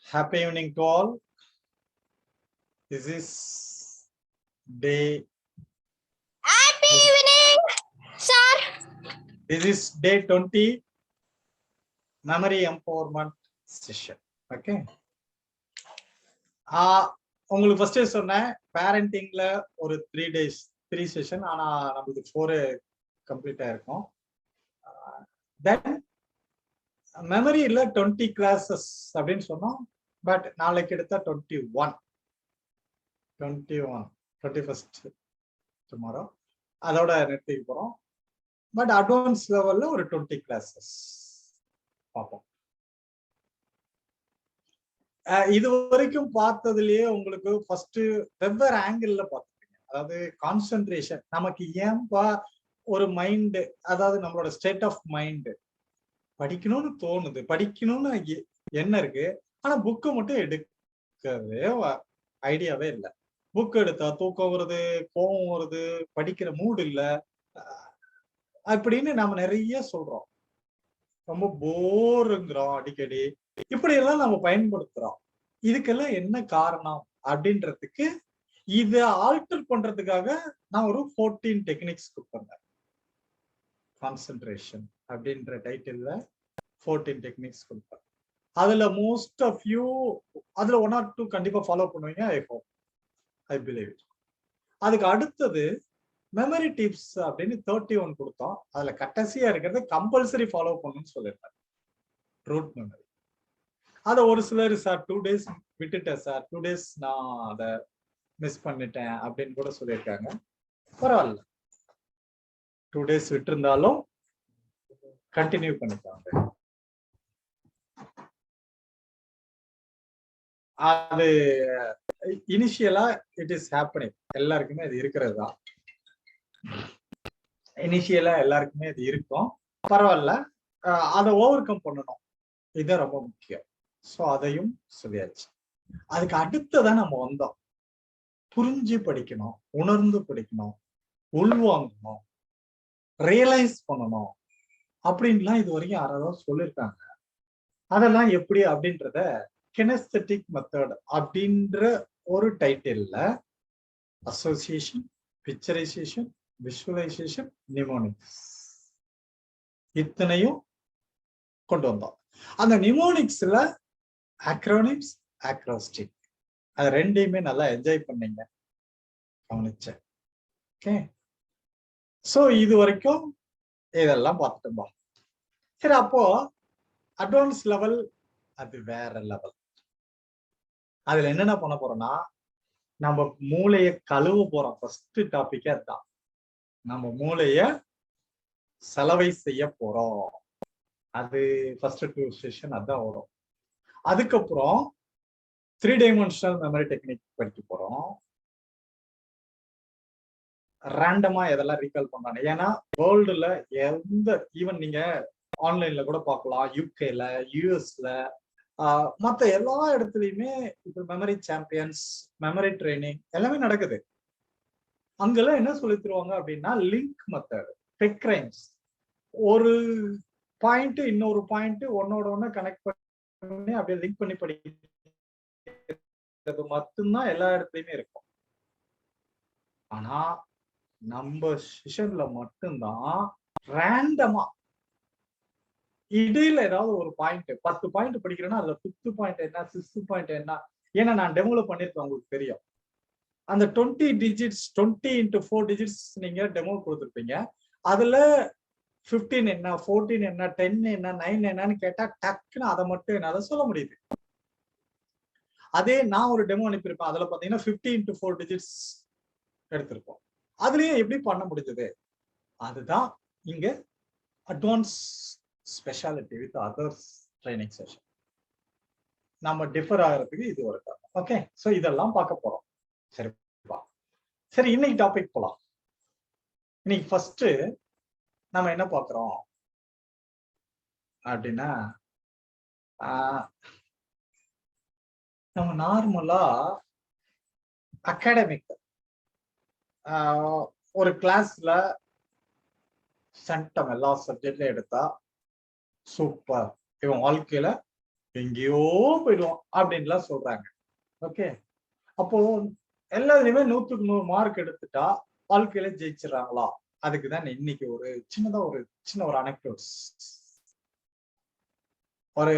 Happy evening to all. This is day. Happy evening, sir. This is day 20 memory empowerment session. Okay. உங்களுக்கு first சொன்னேன் பேரண்டிங்ல ஒரு 3 session, ஆனா நமக்கு 4 complete ஆயிருக்கும். தென் மெமரியில 20 classes அப்படின்னு சொன்னோம். பட் நாளைக்கு எடுத்தா 21 டுமாரோ அதோட நிறுத்திக்க போறோம். பட் அட்வான்ஸ் லெவல்ல ஒரு 20 கிளாஸஸ் பார்ப்போம். இது வரைக்கும் பார்த்ததுலயே உங்களுக்கு ஃபர்ஸ்ட் வெவ்வேறு ஆங்கிள் பார்த்துருக்கீங்க. அதாவது கான்சென்ட்ரேஷன் நமக்கு ஏன்பா ஒரு மைண்டு, அதாவது நம்மளோட ஸ்டேட் ஆஃப் மைண்டு படிக்கணும்னு தோணுது, படிக்கணும்னு என்ன இருக்கு, ஆனா புக்கு மட்டும் எடுக்கவே ஐடியாவே இல்லை. புக் எடுத்தா தூக்கம் வருது, கோபம் வருது, படிக்கிற மூடு இல்லை அப்படின்னு நம்ம நிறைய சொல்றோம். ரொம்ப போருங்கிறோம் அடிக்கடி. இப்படி எல்லாம் நம்ம பயன்படுத்துறோம். இதுக்கெல்லாம் என்ன காரணம் அப்படின்றதுக்கு இதை ஆல்டர் பண்றதுக்காக நான் ஒரு 14 டெக்னிக்ஸ் கொடுப்பேன். கான்சென்ட்ரேஷன் அப்படின்ற டைட்டில்ல 14 டெக்னிக்ஸ் கொடுப்பேன். அதுல மோஸ்ட் ஆஃப் யூ அதுல 1 or 2 கண்டிப்பா ஃபாலோ பண்ணுவீங்க. I hope, I believe it. அதுக்கு அடுத்தது மெமரி டிப்ஸ் அப்படின்னு 31 கொடுத்தோம். அதுல கடைசியா இருக்கிறது கம்பல்சரி ஃபாலோ பண்ணணும்னு சொல்லியிருப்பாரு, ரூட் மெமரி. அதை ஒரு சிலர் சார் 2 days விட்டுட்டேன் சார், 2 days நான் அதை மிஸ் பண்ணிட்டேன் அப்படின்னு கூட சொல்லியிருக்காங்க. பரவாயில்ல, 2 days விட்டுருந்தாலும் கண்டினியூ பண்ணிப்பாங்க. அது இனிஷியலா இட் இஸ் ஹேப்பனிங், எல்லாருக்குமே அது இருக்கிறது தான். இனிஷியலா எல்லாருக்குமே அது இருக்கும். பரவாயில்ல, அதை ஓவர் கம் பண்ணணும், இதுதான் ரொம்ப முக்கியம். ஸோ அதையும் சொல்லியாச்சு. அதுக்கு அடுத்ததான் நம்ம வந்தோம். புரிஞ்சு படிக்கணும், உணர்ந்து படிக்கணும், உள்வாங்கணும், ரியலைஸ் பண்ணணும் அப்படின்லாம் இது வரைக்கும் யாராவது சொல்லியிருக்காங்க. அதெல்லாம் எப்படி அப்படின்றத கினெஸ்தட்டிக் மெத்தட் அப்படின்ற ஒரு டைட்டில்ல அசோசியேஷன், பிக்சரைசேஷன், விஷுவலைசேஷன், நிமோனிக்ஸ் இத்தனையும் கொண்டு வந்தோம். அந்த நிமோனிக்ஸ்ல அக்ரோனிம்ஸ், அக்ரோஸ்டிக், அது ரெண்டையுமே நல்லா என்ஜாய் பண்ணீங்க, கவனிச்சேன். ஓகே, ஸோ இது வரைக்கும் இதெல்லாம் பார்த்துட்டோம்பா. சரி, அப்போ அட்வான்ஸ் லெவல் அது வேற லெவல். அதுல என்னென்ன பண்ண போறோம்னா, நம்ம மூளைய கழுவ போறோம். ஃபர்ஸ்ட் டாபிக்கே அதுதான், நம்ம மூளைய செலவை செய்ய போறோம். அது ஃபர்ஸ்ட் 2 செஷன் அதான் வரும். அதுக்கப்புறம் 3 டைமென்ஷனல் மெமரி டெக்னிக் படிக்க போறோம். ரேண்டமா எதெல்லாம் ரீகால் பண்ணாங்க. ஏன்னா வேர்ல்டுல எந்த, ஈவன் நீங்க ஆன்லைன்ல கூட பார்க்கலாம், யூகேல, யூஎஸ்ல, மற்ற எல்லா இடத்துலயுமே இப்ப மெமரி சாம்பியன்ஸ், மெமரி ட்ரைனிங் எல்லாமே நடக்குது. அங்கெல்லாம் என்ன சொல்லி தருவாங்க அப்படின்னா, லிங்க் மெத்தட், பெக்ரைன்ஸ். ஒரு பாயிண்ட் இன்னொரு பாயிண்ட் ஒன்னோட ஒண்ணு கனெக்ட் பண்ணி அப்படியே லிங்க் பண்ணி படிக்கிறது மட்டும்தான் எல்லா இடத்துலயுமே இருக்கும். ஆனா நம்ம செஷன்ல மட்டும்தான் ரேண்டமா இடையில ஏதாவது ஒரு பாயிண்ட், 10 பாயிண்ட் படிக்கிறேன்னா அதுல 5th பாயிண்ட் என்ன, 6th பாயிண்ட் என்ன, ஏன்னா நான் டெமோல பண்ணிருக்கேன், உங்களுக்கு தெரியும். அந்த 20 டிஜிட்ஸ், 20 into 4 டிஜிட்ஸ் நீங்க டெமோ கொடுத்துருப்பீங்க. அதுல 15 என்ன, 14 என்ன, 10 என்ன, 9 என்னன்னு கேட்டா டக்குன்னு அதை மட்டும் என்னால சொல்ல முடியுது. அதே நான் ஒரு டெமோ அனுப்பியிருப்பேன், அதுல பாத்தீங்கன்னா 50 into 4 டிஜிட்ஸ் எடுத்திருப்போம். அதுலயும் எப்படி பண்ண முடிஞ்சது? அதுதான் இங்க advance speciality with others training session. நம்ம டிஃபர் ஆகிறதுக்கு இது ஒரு காரணம். ஓகே, சோ இதெல்லாம் பார்க்க போறோம். சரிப்பா, சரி, இன்னைக்கு டாபிக் போலாம். இன்னைக்கு ஃபர்ஸ்ட் நம்ம என்ன பார்க்கிறோம் அப்படின்னா, நம்ம நார்மலா அகாடமிக் ஒரு கிளாஸ்ல சென்டம் எல்லா சப்ஜெக்ட்லயும் எடுத்தா சூப்பர், இவன் வாழ்க்கையில எங்கேயோ போயிடுவோம் அப்படின்லாம் சொல்றாங்க. ஓகே, அப்போ எல்லாத்துலயுமே 100க்கு 100 மார்க் எடுத்துட்டா வாழ்க்கையில ஜெயிச்சிடறாங்களா? அதுக்குதான் இன்னைக்கு ஒரு சின்ன ஒரு அனெக்டோட்ஸ். ஒரு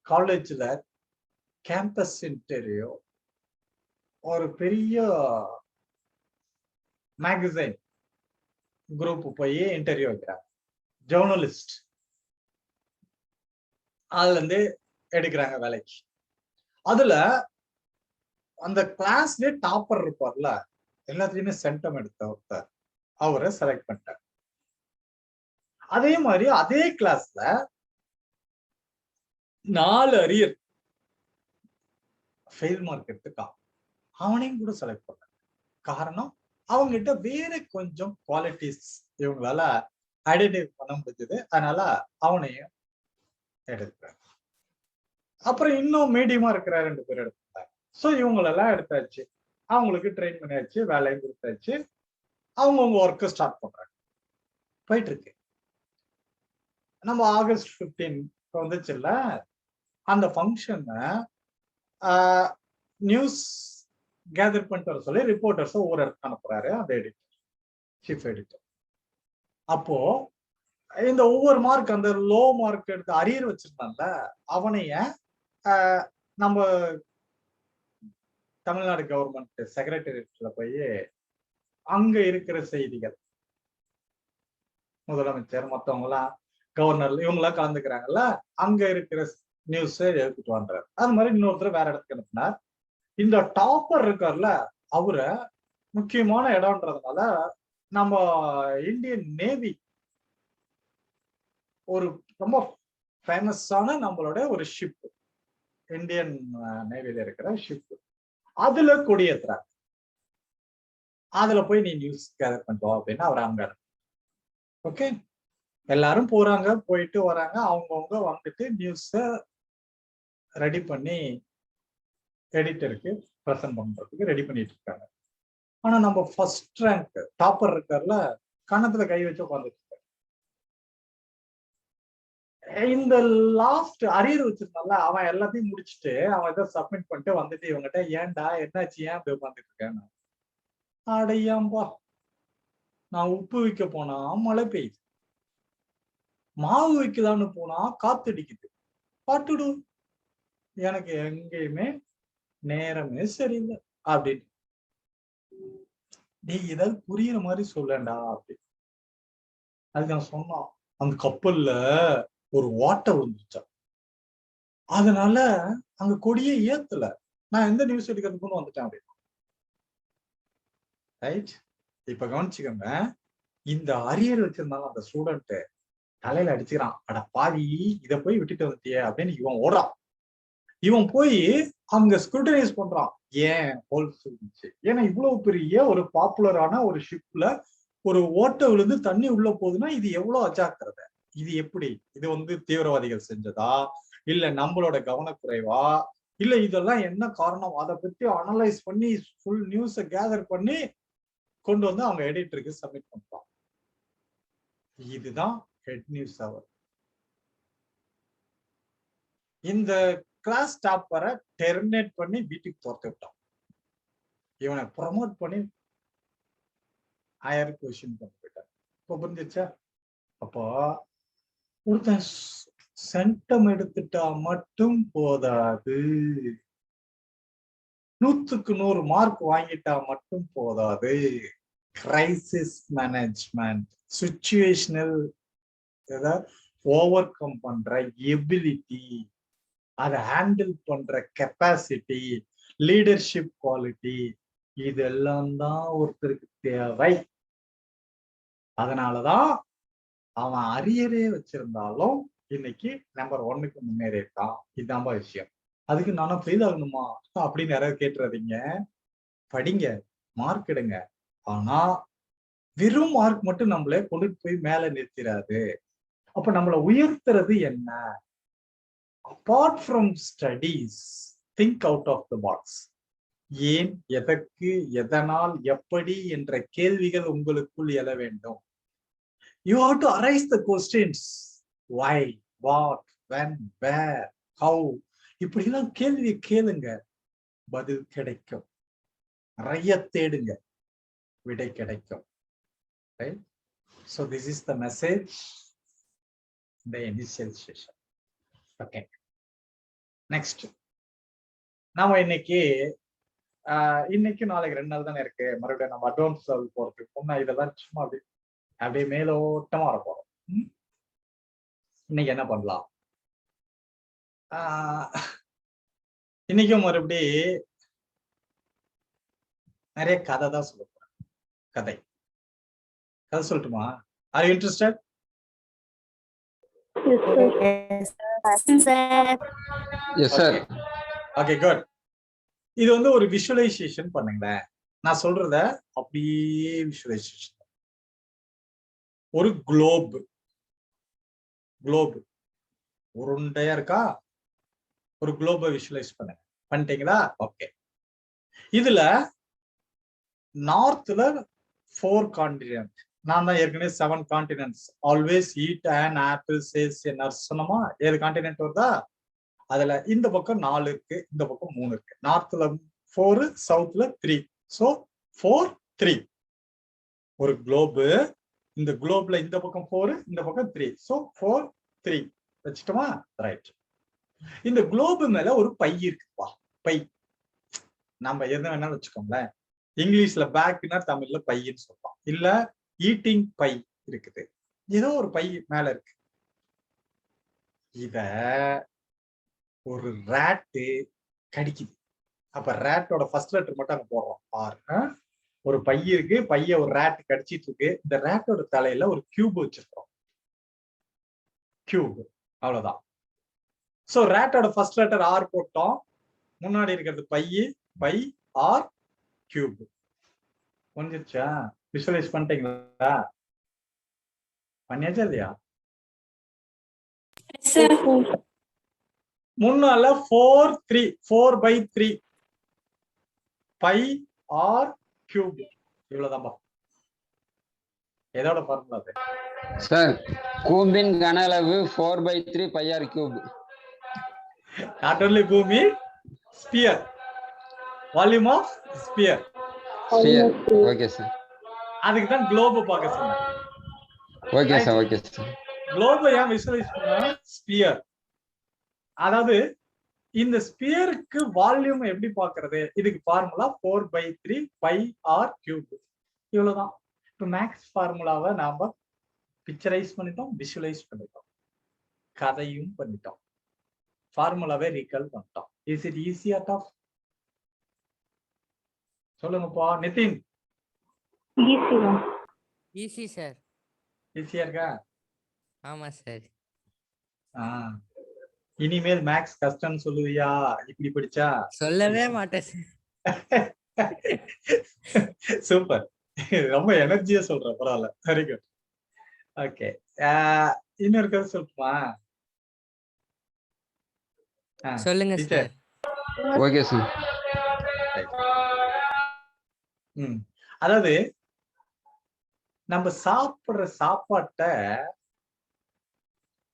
காலேஜ்ல கேம்பஸ் இன்டர்வியூ ஒரு பெரிய மேகசைன் குரூப் போய் இன்டர்வியூ வைக்கிறாங்க. ஜேர்னலிஸ்ட் அதுல இருந்து எடுக்கிறாங்க வேலைக்கு. அதுல அந்த கிளாஸ்ல டாப்பர் இருப்பார்ல, எல்லாத்துலயுமே சென்டம் எடுத்த ஒருத்தர், அவரை செலக்ட் பண்ணிட்டார். அதே மாதிரி அதே கிளாஸ்ல 4 அரியர் ஃபெயில் மார்க் எடுத்துட்டான், அவனையும் கூட செலக்ட் பண்ண. காரணம், அவங்க கிட்ட வேற கொஞ்சம் குவாலிட்டிஸ் இவங்களால ஐடென்டிஃபை பண்ண முடிஞ்சது. அதனால அவனையும் எடுத்தாங்க. அப்புறம் இன்னும் மீடியமா இருக்கிற 2 பேர் எடுத்தாங்க. சோ இவங்களெல்லாம் எடுத்தாச்சு, அவங்களுக்கு ட்ரெயின் பண்ணியாச்சு, வேலையும் கொடுத்தாச்சு, அவங்கவுங்க ஒர்க்கை ஸ்டார்ட் பண்றாங்க. போயிட்டு இருக்கு. நம்ம ஆகஸ்ட் 15 வந்துச்சுல்ல, அந்த ஃபங்க்ஷனை நியூஸ் கேதர் பண்ணிட்டு வர சொல்லி ரிப்போர்ட்டர்ஸ் ஒவ்வொரு இடத்துக்கு அனுப்புறாரு அந்த எடிட்டர், சீஃப் எடிட்டர். அப்போ இந்த ஒவ்வொரு மார்க், அந்த லோ மார்க் எடுத்து அரியர் வச்சிருந்தான்ல, அவனைய நம்ம தமிழ்நாடு கவர்மெண்ட் செக்ரட்டரியேட்ல போய் அங்க இருக்கிற செய்திகள், முதலமைச்சர் மத்தவங்க எல்லாம், கவர்னர் இவங்க எல்லாம் கலந்துக்கிறாங்கல்ல, அங்க இருக்கிற நியூஸ் எடுத்துட்டு வந்தார். அது மாதிரி இன்னொருத்தர் வேற இடத்துக்கு அனுப்பினார். இந்த டாப்பர் இருக்கார்ல, அவரை முக்கியமான இடம்ன்றதுனால நம்ம இந்தியன் நேவி ஒரு ரொம்ப ஃபேமஸான நம்மளோட ஒரு ஷிப், இந்தியன் நேவில இருக்கிற ஷிப், அதுல கொடியேற்றுறாங்க. அதுல போய் நீ நியூஸ் கேதர் பண்ணிட்டோம் அப்படின்னு அவர் அங்க. ஓகே, எல்லாரும் போறாங்க, போயிட்டு வராங்க, அவங்கவுங்க வந்துட்டு நியூஸ ரெடி பண்ணி எடிட்டருக்கு ப்ரெசென்ட் பண்றதுக்கு ரெடி பண்ணிட்டு இருக்காங்க. ஆனா நம்ம ஃபர்ஸ்ட் ரேங்க் டாப்பர் இருக்கார்ல, கணத்துல கை வச்சு உட்காந்துட்டு இருக்காரு. இந்த லாஸ்ட் அரியர் வச்சிருந்தால, அவன் எல்லாத்தையும் முடிச்சுட்டு அவன் ஏதோ சப்மிட் பண்ணிட்டு வந்துட்டு இவங்ககிட்ட, ஏன்டா என்னாச்சு, ஏன் அப்படி உட்காந்துட்டு இருக்கேன்? அடையாம்பா, நான் உப்பு வைக்க போனா மழை பெய்யுது, மாவு வைக்கலான்னு போனா காத்தடிக்குது, பாட்டுடு, எனக்கு எங்கேயுமே நேரமே சரியில்லை அப்படின்னு. நீ ஏதாவது புரியுற மாதிரி சொல்லண்டா அப்படி. அதுக்கு நான் சொன்னான், அந்த கப்பல்ல ஒரு ஓட்டை விழுந்துச்சா, அதனால அங்க கொடியே ஏத்தல, நான் எந்த நியூஸ் எடுக்கிறதுக்குன்னு வந்துட்டேன் அப்படின்னு. ரைட், இப்ப கவனிச்சுக்கோங்க, இந்த அரியர் வச்சிருந்தாலும் அந்த ஸ்டூடெண்ட் தலையில அடிச்சுக்கிறான், அட பாவி இத போய் விட்டுட்டு வந்துட்டியே அப்படின்னு. இவன் ஓடுறான், இவன் போய் அங்க ஸ்க்ரூட்டனைஸ் பண்றான், ஏன் ஹோல்ஸ் இருந்துச்சு, ஏன்னா இவ்வளவு பெரிய ஒரு பாப்புலரான ஒரு ஷிப்ல ஒரு ஓட்டை விழுந்து தண்ணி உள்ள போகுதுன்னா இது எவ்வளவு அஜாக்கிரதை, இது எப்படி, இது தீவிரவாதிகள் செஞ்சதா, இல்ல நம்மளோட கவனக்குறைவா, இல்ல இதெல்லாம் என்ன காரணம், அதை பத்தி அனலைஸ் பண்ணி ஃபுல் நியூஸை கேதர் பண்ணி கொண்டு வந்து அவங்க எடிட்டருக்கு சப்மிட் பண்றான். இதுதான் ஹெட் நியூஸ் அவர். இந்த கிளாஸ் டாப்பரை டெர்மினேட் பண்ணி வீட்டுக்கு துரத்து விட்டான், இவனை ப்ரமோட் பண்ணி ஹையர் பொசிஷன் கொண்டு போயிட்டார். இப்போ புரிஞ்சிச்சா? அப்போ ஒருத்தன் சென்டம் எடுத்துட்டா மட்டும் போதாது, 100க்கு 100 மார்க் வாங்கிட்டா மட்டும் போதாது. Crisis management, situational over come பண்ற எபிலிட்டி, அதை ஹேண்டில் பண்ற கெப்பாசிட்டி, லீடர்ஷிப் குவாலிட்டி, இதெல்லாம் தான் ஒருத்தருக்கு தேவை. அதனாலதான் அவன் அரியரே வச்சிருந்தாலும் இன்னைக்கு நம்பர் 1க்கு முன்னேறி இருக்கான். இதுதான் விஷயம். அதுக்கு நானும் ஃபெயில் ஆகணுமா அப்படின்னு யாராவது கேட்டுறாதீங்க. படிங்க, மார்க் எடுங்க. ஆனா வெறும் மார்க் மட்டும் நம்மளே கொண்டுட்டு போய் மேல நிறுத்திடாது. அப்ப நம்மளை உயர்த்துறது என்ன? Apart from studies, think out of the box. ஏன், எதற்கு, எதனால், எப்படி என்ற கேள்விகள் உங்களுக்குள் எழ வேண்டும். You have to arise the questions. Why? What? when, where, how, இப்படிலாம் கேள்வி கேளுங்க, பதில் கிடைக்கும். நிறைய தேடுங்க, விடை கிடைக்கும். Right? So this is the message in the initial session. Okay. Next. நாம இன்னைக்கு நாளைக்கு 2 நாள் தானே இருக்கு. மறுபடியும் நம்ம அட்வான்ஸ் லெவல் போறதுக்கு முன்னா இதெல்லாம் சும்மா அப்படியே மேலோட்டமா வர போறோம். இன்னைக்கு என்ன பண்ணலாம்? இன்னைக்கும் மறுபடி நிறைய கதை தான் சொல்ல போறேன். கதை சொல்லட்டுமா? Are you interested? Yes sir. Okay, good. இது வந்து ஒரு விஷுவலைசேஷன் பண்ணுங்களேன். நான் சொல்றத அப்படியே விஷுவலைசேஷன். ஒரு குளோப் உருண்டையா இருக்கா? ஒரு குளோபை விஷுவலைஸ் பண்ணுங்க. பண்ணிட்டீங்களா? ஓகே. இதுல நார்த்ல 4 கான்டினென்ட். நான் தான் ஏற்கனவே 7 continents. Always eat and apple chase nuts சொன்னோமா? 7 கான்டினென்ட் வருதா? அதுல இந்த பக்கம் 4 இருக்கு, இந்த பக்கம் 3 இருக்கு. நார்த்ல 4, சவுத்ல 3. சோ 4, 3. ஒரு குளோபு. இந்த குளோப்ல இந்த பக்கம் 4, இந்த பக்கம் 3. சோ 4, 3 வச்சுட்டோமா? ரைட். இந்த குளோபு மேல ஒரு பை இருக்குப்பா. பை நம்ம என்ன வேணாலும் வச்சுக்கோங்களேன். இங்கிலீஷ்ல பேக்னா தமிழ்ல பைன்னு சொல்றோம். இல்ல ஈட்டிங் பை இருக்குது. ஏதோ ஒரு பை மேல இருக்கு. இத ஒரு ராட்டு கடிக்குது. அப்ப ராட்டோட ஃபர்ஸ்ட் லெட்டர் மட்டும் அங்க போடுறோம். பாரு, ஒரு பை இருக்கு, பைய ஒரு ராட் கடிச்சிட்டு இருக்கு. இந்த ராட்டோட தலையில ஒரு கியூப் வச்சிருக்கோம். கியூப், அவ்வளவுதான். சோ ராட்டோட ஃபர்ஸ்ட் லெட்டர் ஆர் போட்டோம். முன்னாடி இருக்கிறது பை ஆர் கியூப். புரிஞ்சிருச்சா? விஷுவலைஸ் பண்ணிட்டீங்களா? பண்ணியாச்சா இல்லையா? முன்னால 4, 3, 4/3 பை ஆர் கியூப். இவ்வளவுதான்பா. எதோட ஃபார்முலா அது? சார், கூம்பின் கன அளவு 4/3 pi r cube. Not only பூமி, sphere. Volume of sphere. Sphere. Okay sir. அதுக்கு தான் குளோப் பார்க்க சொன்னேன். Okay sir, okay sir. குளோபை ஏன் விஷுவலைஸ் பண்ணா? ஸ்பியர். அதாவது இந்த ஸ்பியருக்கு வால்யூம் எப்படி பார்க்கிறது? இதுக்கு ஃபார்முலா 4/3 பை ஆர் கியூப். இவ்வளவுதான். இப்போ மேக்ஸ் ஃபார்முலாவை நாம பிக்சரைஸ் பண்ணிட்டோம், விஷுவலைஸ் பண்ணிட்டோம், கதையும் பண்ணிட்டோம், ஃபார்முலாவை ரீகால் பண்ணிட்டோம். Is it easy or tough? சொல்லுங்கப்பா நிதின். Easy sir. ஈஸியா இருக்கா? ஆமா சார். இனிமேல் மேக்ஸ் கஷ்டம்னு சொல்லுவியா இப்படி படிச்சா? சொல்லவே மாட்டேன் சார். சூப்பர், ரொம்ப எனர்ஜியா சொல்ற. பரவாயில்ல, வெரி குட். ஓகே, இன்னொரு கதை சொல்லட்டுமா? சொல்லுங்க சார். Okay sir. அதாவது நம்ம சாப்பிடுற சாப்பாட்டை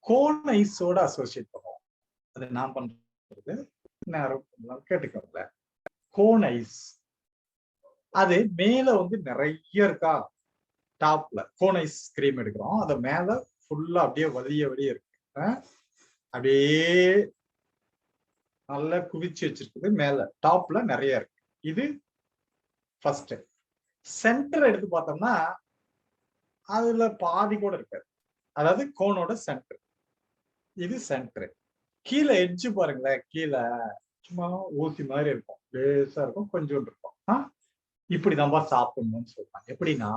கோன் ஐஸோட அசோசியேட் பண்ணுவோம். அது நான் பண்றது கேட்டுக்கோங்களேன். கோன் ஐஸ் அது மேல வந்து நிறைய இருக்கா? டாப்ல கோன் ஐஸ் கிரீம் எடுக்கிறோம், அது மேல ஃபுல்லா அப்படியே வலிய இருக்கு. அப்படியே நல்லா குவிச்சு வச்சிருக்குது. மேல டாப்ல நிறைய இருக்கு. இது ஃபர்ஸ்ட். சென்டர் எடுத்து பார்த்தோம்னா அதுல பாதி கூட இருக்காது. அதாவது கோனோட சென்டர். இது சென்டர். கீழே எட்ஜ் பாருங்களேன். கீழே சும்மா ஊசி மாதிரி இருக்கும், லேசா இருக்கும், கொஞ்சோண்டு இருக்கும். இப்படிதான்பா சாப்பிடணும்னு சொல்றாங்க. எப்படின்னா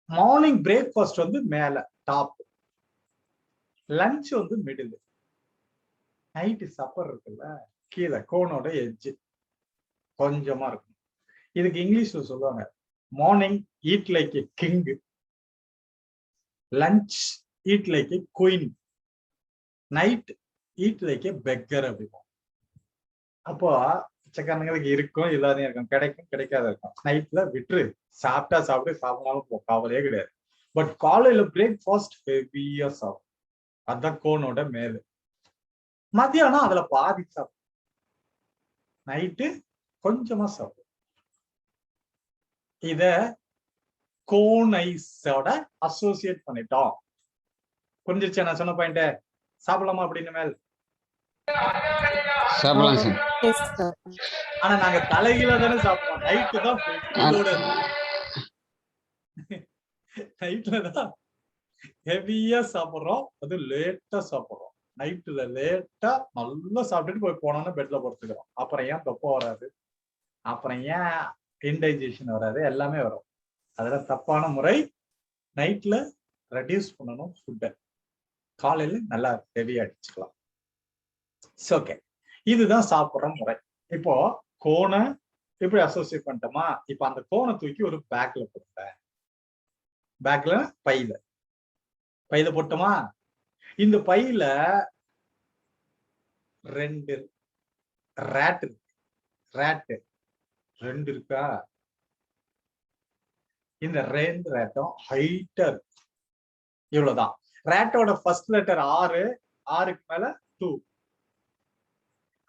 மார்னிங் பிரேக்ஃபாஸ்ட் வந்து மேல டாப், லஞ்ச் வந்து மிடில், நைட்டு சப்பர் இருக்குல்ல கீழே கோனோட எட்ஜ் கொஞ்சமா இருக்கும். இதுக்கு இங்கிலீஷ்ல சொல்லுவாங்க morning eat like a king, lunch eat like a queen, night eat like a beggar அப்படிப்போம். அப்போ பிச்சைக்காரங்களுக்கு இருக்கும், இல்லாதையும் இருக்கும், கிடைக்கும் கிடைக்காத இருக்கும். நைட்ல விட்டுரு, சாப்பிட்டா சாப்பிட்டு, சாப்பிடாலும் கவலையே கிடையாது. பட் காலையில பிரேக்ஃபாஸ்ட் ஹெவியா சாப்பிடும். அதுதான் கோனோட மேல. மத்தியானம் அதுல பாதி சாப்பிடும், நைட்டு கொஞ்சமா சாப்பிடும். இத கோன் ஐஸோட அசோசியேட் பண்ணிட்டோம். புரிஞ்சிருச்சா நான் சொன்ன பாயிண்ட்? சாப்பிடலாமா அப்படின்னு மேல்? சாப்பிடலாம் சார். ஆனா நாங்க தலைகீழ தானே சாப்பிடுறோம். நைட்டு தான் நைட்ல தான் ஹெவியா சாப்பிடுறோம், அது லேட்டா சாப்பிடுறோம். நைட்டுல லேட்டா நல்லா சாப்பிட்டுட்டு போய் போனோம்னா பெட்ல படுத்துக்கிறோம். அப்புறம் ஏன் தொப்பை வராது, அப்புறம் ஏன் இன்டைஜஷன் வராது, எல்லாமே வரும். அதெல்லாம் தப்பான முறை. நைட்ல ரெடியூஸ் பண்ணணும் ஃபுட்டை, காலையில நல்லா ஹெவியா அடிச்சுக்கலாம். ஓகே, இதுதான் சாப்பிடுற முறை. இப்போ கோனை இப்படி அசோசியேட் பண்ணிட்டோமா? இப்ப அந்த கோனை தூக்கி ஒரு பேக்ல போட்டேன். பேக்ல பையில போட்டோமா? இந்த பையில 2 ரேட் இருக்கு. ரேட் 2 இருக்கா? இந்த 2 ரேட்டும் ஹைட்டா இருக்கு. இவ்வளவுதான். ரேட்டோட ஃபர்ஸ்ட் லெட்டர் ஆறு, ஆறுக்கு மேல 2.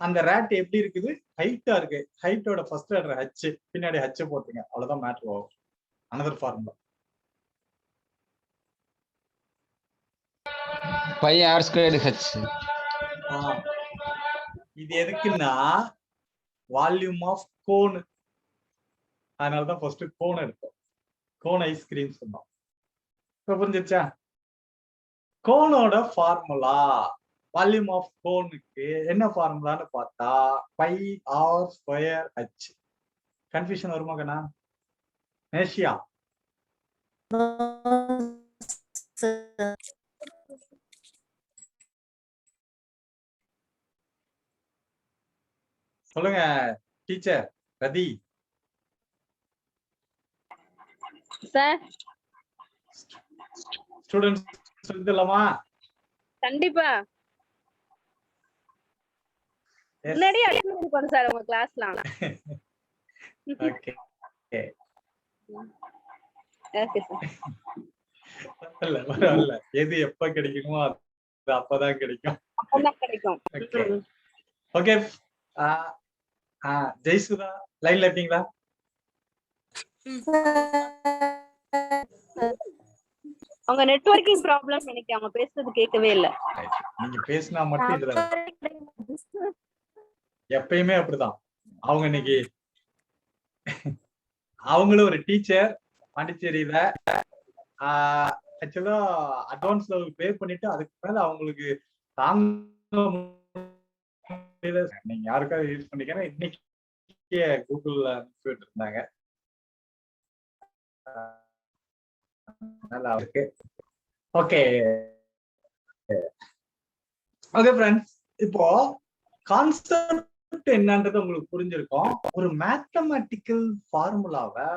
அந்த ரேட் எப்படி இருக்குது? ஹைட்டா இருக்கு. ஹைட்டோட ஃபர்ஸ்ட் லெட்டர் ஹச், பின்னாடி ஹச் போட்டுங்க, அவ்வளவுதான் மேட்டர் ஆகும். Another formula. Pi R squared H. இது எதுக்குன்னா வால்யூம் ஆஃப் கோன். அதனாலதான் ஃபர்ஸ்ட் கோன் எடுத்தோம். கோன் ஐஸ்கிரீம் சொன்னோம். இப்ப புரிஞ்சிருச்சா? கோனோட ஃபார்முலா, வால்யூம் ஆஃப் கோனுக்கு என்ன ஃபார்முலான்னு பார்த்தா pi R square H. Confusion வருமா கண்ணா? நேஷியா சொல்லுங்க. டீச்சர் ரதி சார், ஸ்டூடெண்ட்ஸ் சொல்லிடலாமா? கண்டிப்பா. முன்னாடியே அட்மிட் இருப்பாங்க சார் உங்க கிளாஸ்லாம். Okay okay sir. பரவாயில்ல. எது எப்ப கிடைக்குமோ அது அப்பதான் கிடைக்கும். அப்பதான் கிடைக்கும். ஓகே. ஜெய்சுதா லைன்ல இருக்கீங்களா? அவங்க நெட்வொர்க்கிங் ப்ராப்ளம் எனக்கு அவங்க பேசுறது கேட்கவே இல்ல. நீங்க பேசினா மட்டும் இதுல எப்பயுமே அப்படிதான். அவங்க இன்னைக்கு அவங்களும் ஒரு டீச்சர் பாண்டிச்சேரியில. ஆக்சுவலா அட்வான்ஸ் லெவல் பே பண்ணிட்டு அதுக்கு மேல அவங்களுக்கு தாங்க நீங்க யாருக்காவது யூஸ் பண்ணிக்கிறேன். இன்னைக்கு கூகுள்ல அனுப்பிட்டு இருந்தாங்க. நல்லா இருக்கு. ஓகே ஓகே ஃப்ரெண்ட்ஸ், இப்போ கான்செப்ட் என்னன்றது உங்களுக்கு புரிஞ்சிருக்கும். ஒரு மேத்தமேட்டிக்கல் ஃபார்முலாவை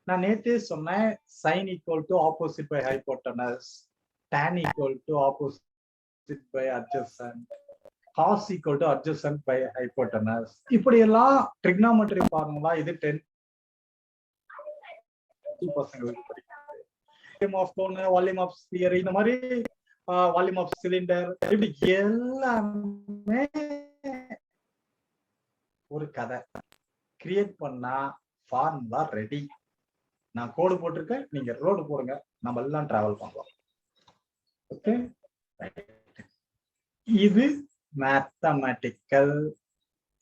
நான் நேற்றே சொன்னேன். Sine equal to opposite by hypotenuse, tan equal to opposite by adjacent, cos equal to adjacent by hypotenuse. இப்படி எல்லாம் ட்ரிக்னாமெட்ரி ஃபார்முலா இது 10 பசங்களுக்கு படிக்கிறது. Volume of cone, volume of sphere, இந்த மாதிரி வால்யூம் ஆஃப் சிலிண்டர், இப்படி எல்லாமே ஒரு கதை கிரியேட் பண்ணா ஃபார்முலா ரெடி. நான் கோடு போட்டிருக்கேன், நீங்க ரோடு போடுங்க, நம்ம எல்லாம் டிராவல் பண்ணலாம். ஓகே, இது மேத்தமேட்டிக்கல்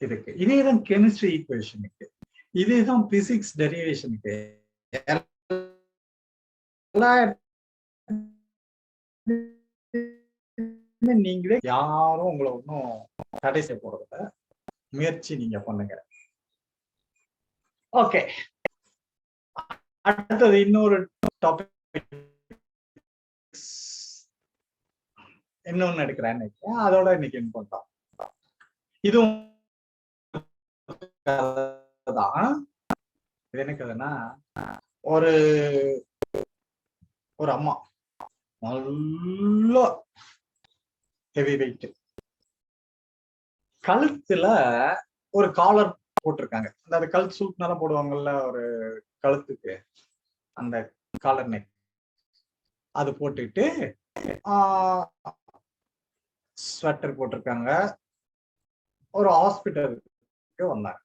இதுக்கு. இதேதான் கெமிஸ்ட்ரி ஈக்குவேஷனுக்கு, இதேதான் பிசிக்ஸ் டெரிவேஷனுக்கு. நீங்களே யாரும் உங்களை ஒன்றும் தடை செய்ய போறதில்ல. முயற்சி நீங்க பண்ணுங்க. ஓகே, அடுத்தது இன்னொரு டாபிக் இன்னொன்னு எடுக்கிறேன். அதோட இன்னைக்கு இன்பார்ட்டன் இதுவும் இது என்ன கதைன்னா, ஒரு அம்மா நல்ல ஹெவி வெயிட், கழுத்துல ஒரு காலர் போட்டிருக்காங்க. அந்த கழுத்து சூட்னால போடுவாங்கல்ல ஒரு கழுத்துக்கு, அந்த காலர் நெக் அது போட்டுட்டு ஸ்வெட்டர் போட்டிருக்காங்க, ஒரு ஹாஸ்பிட்டலுக்கு வந்தாங்க.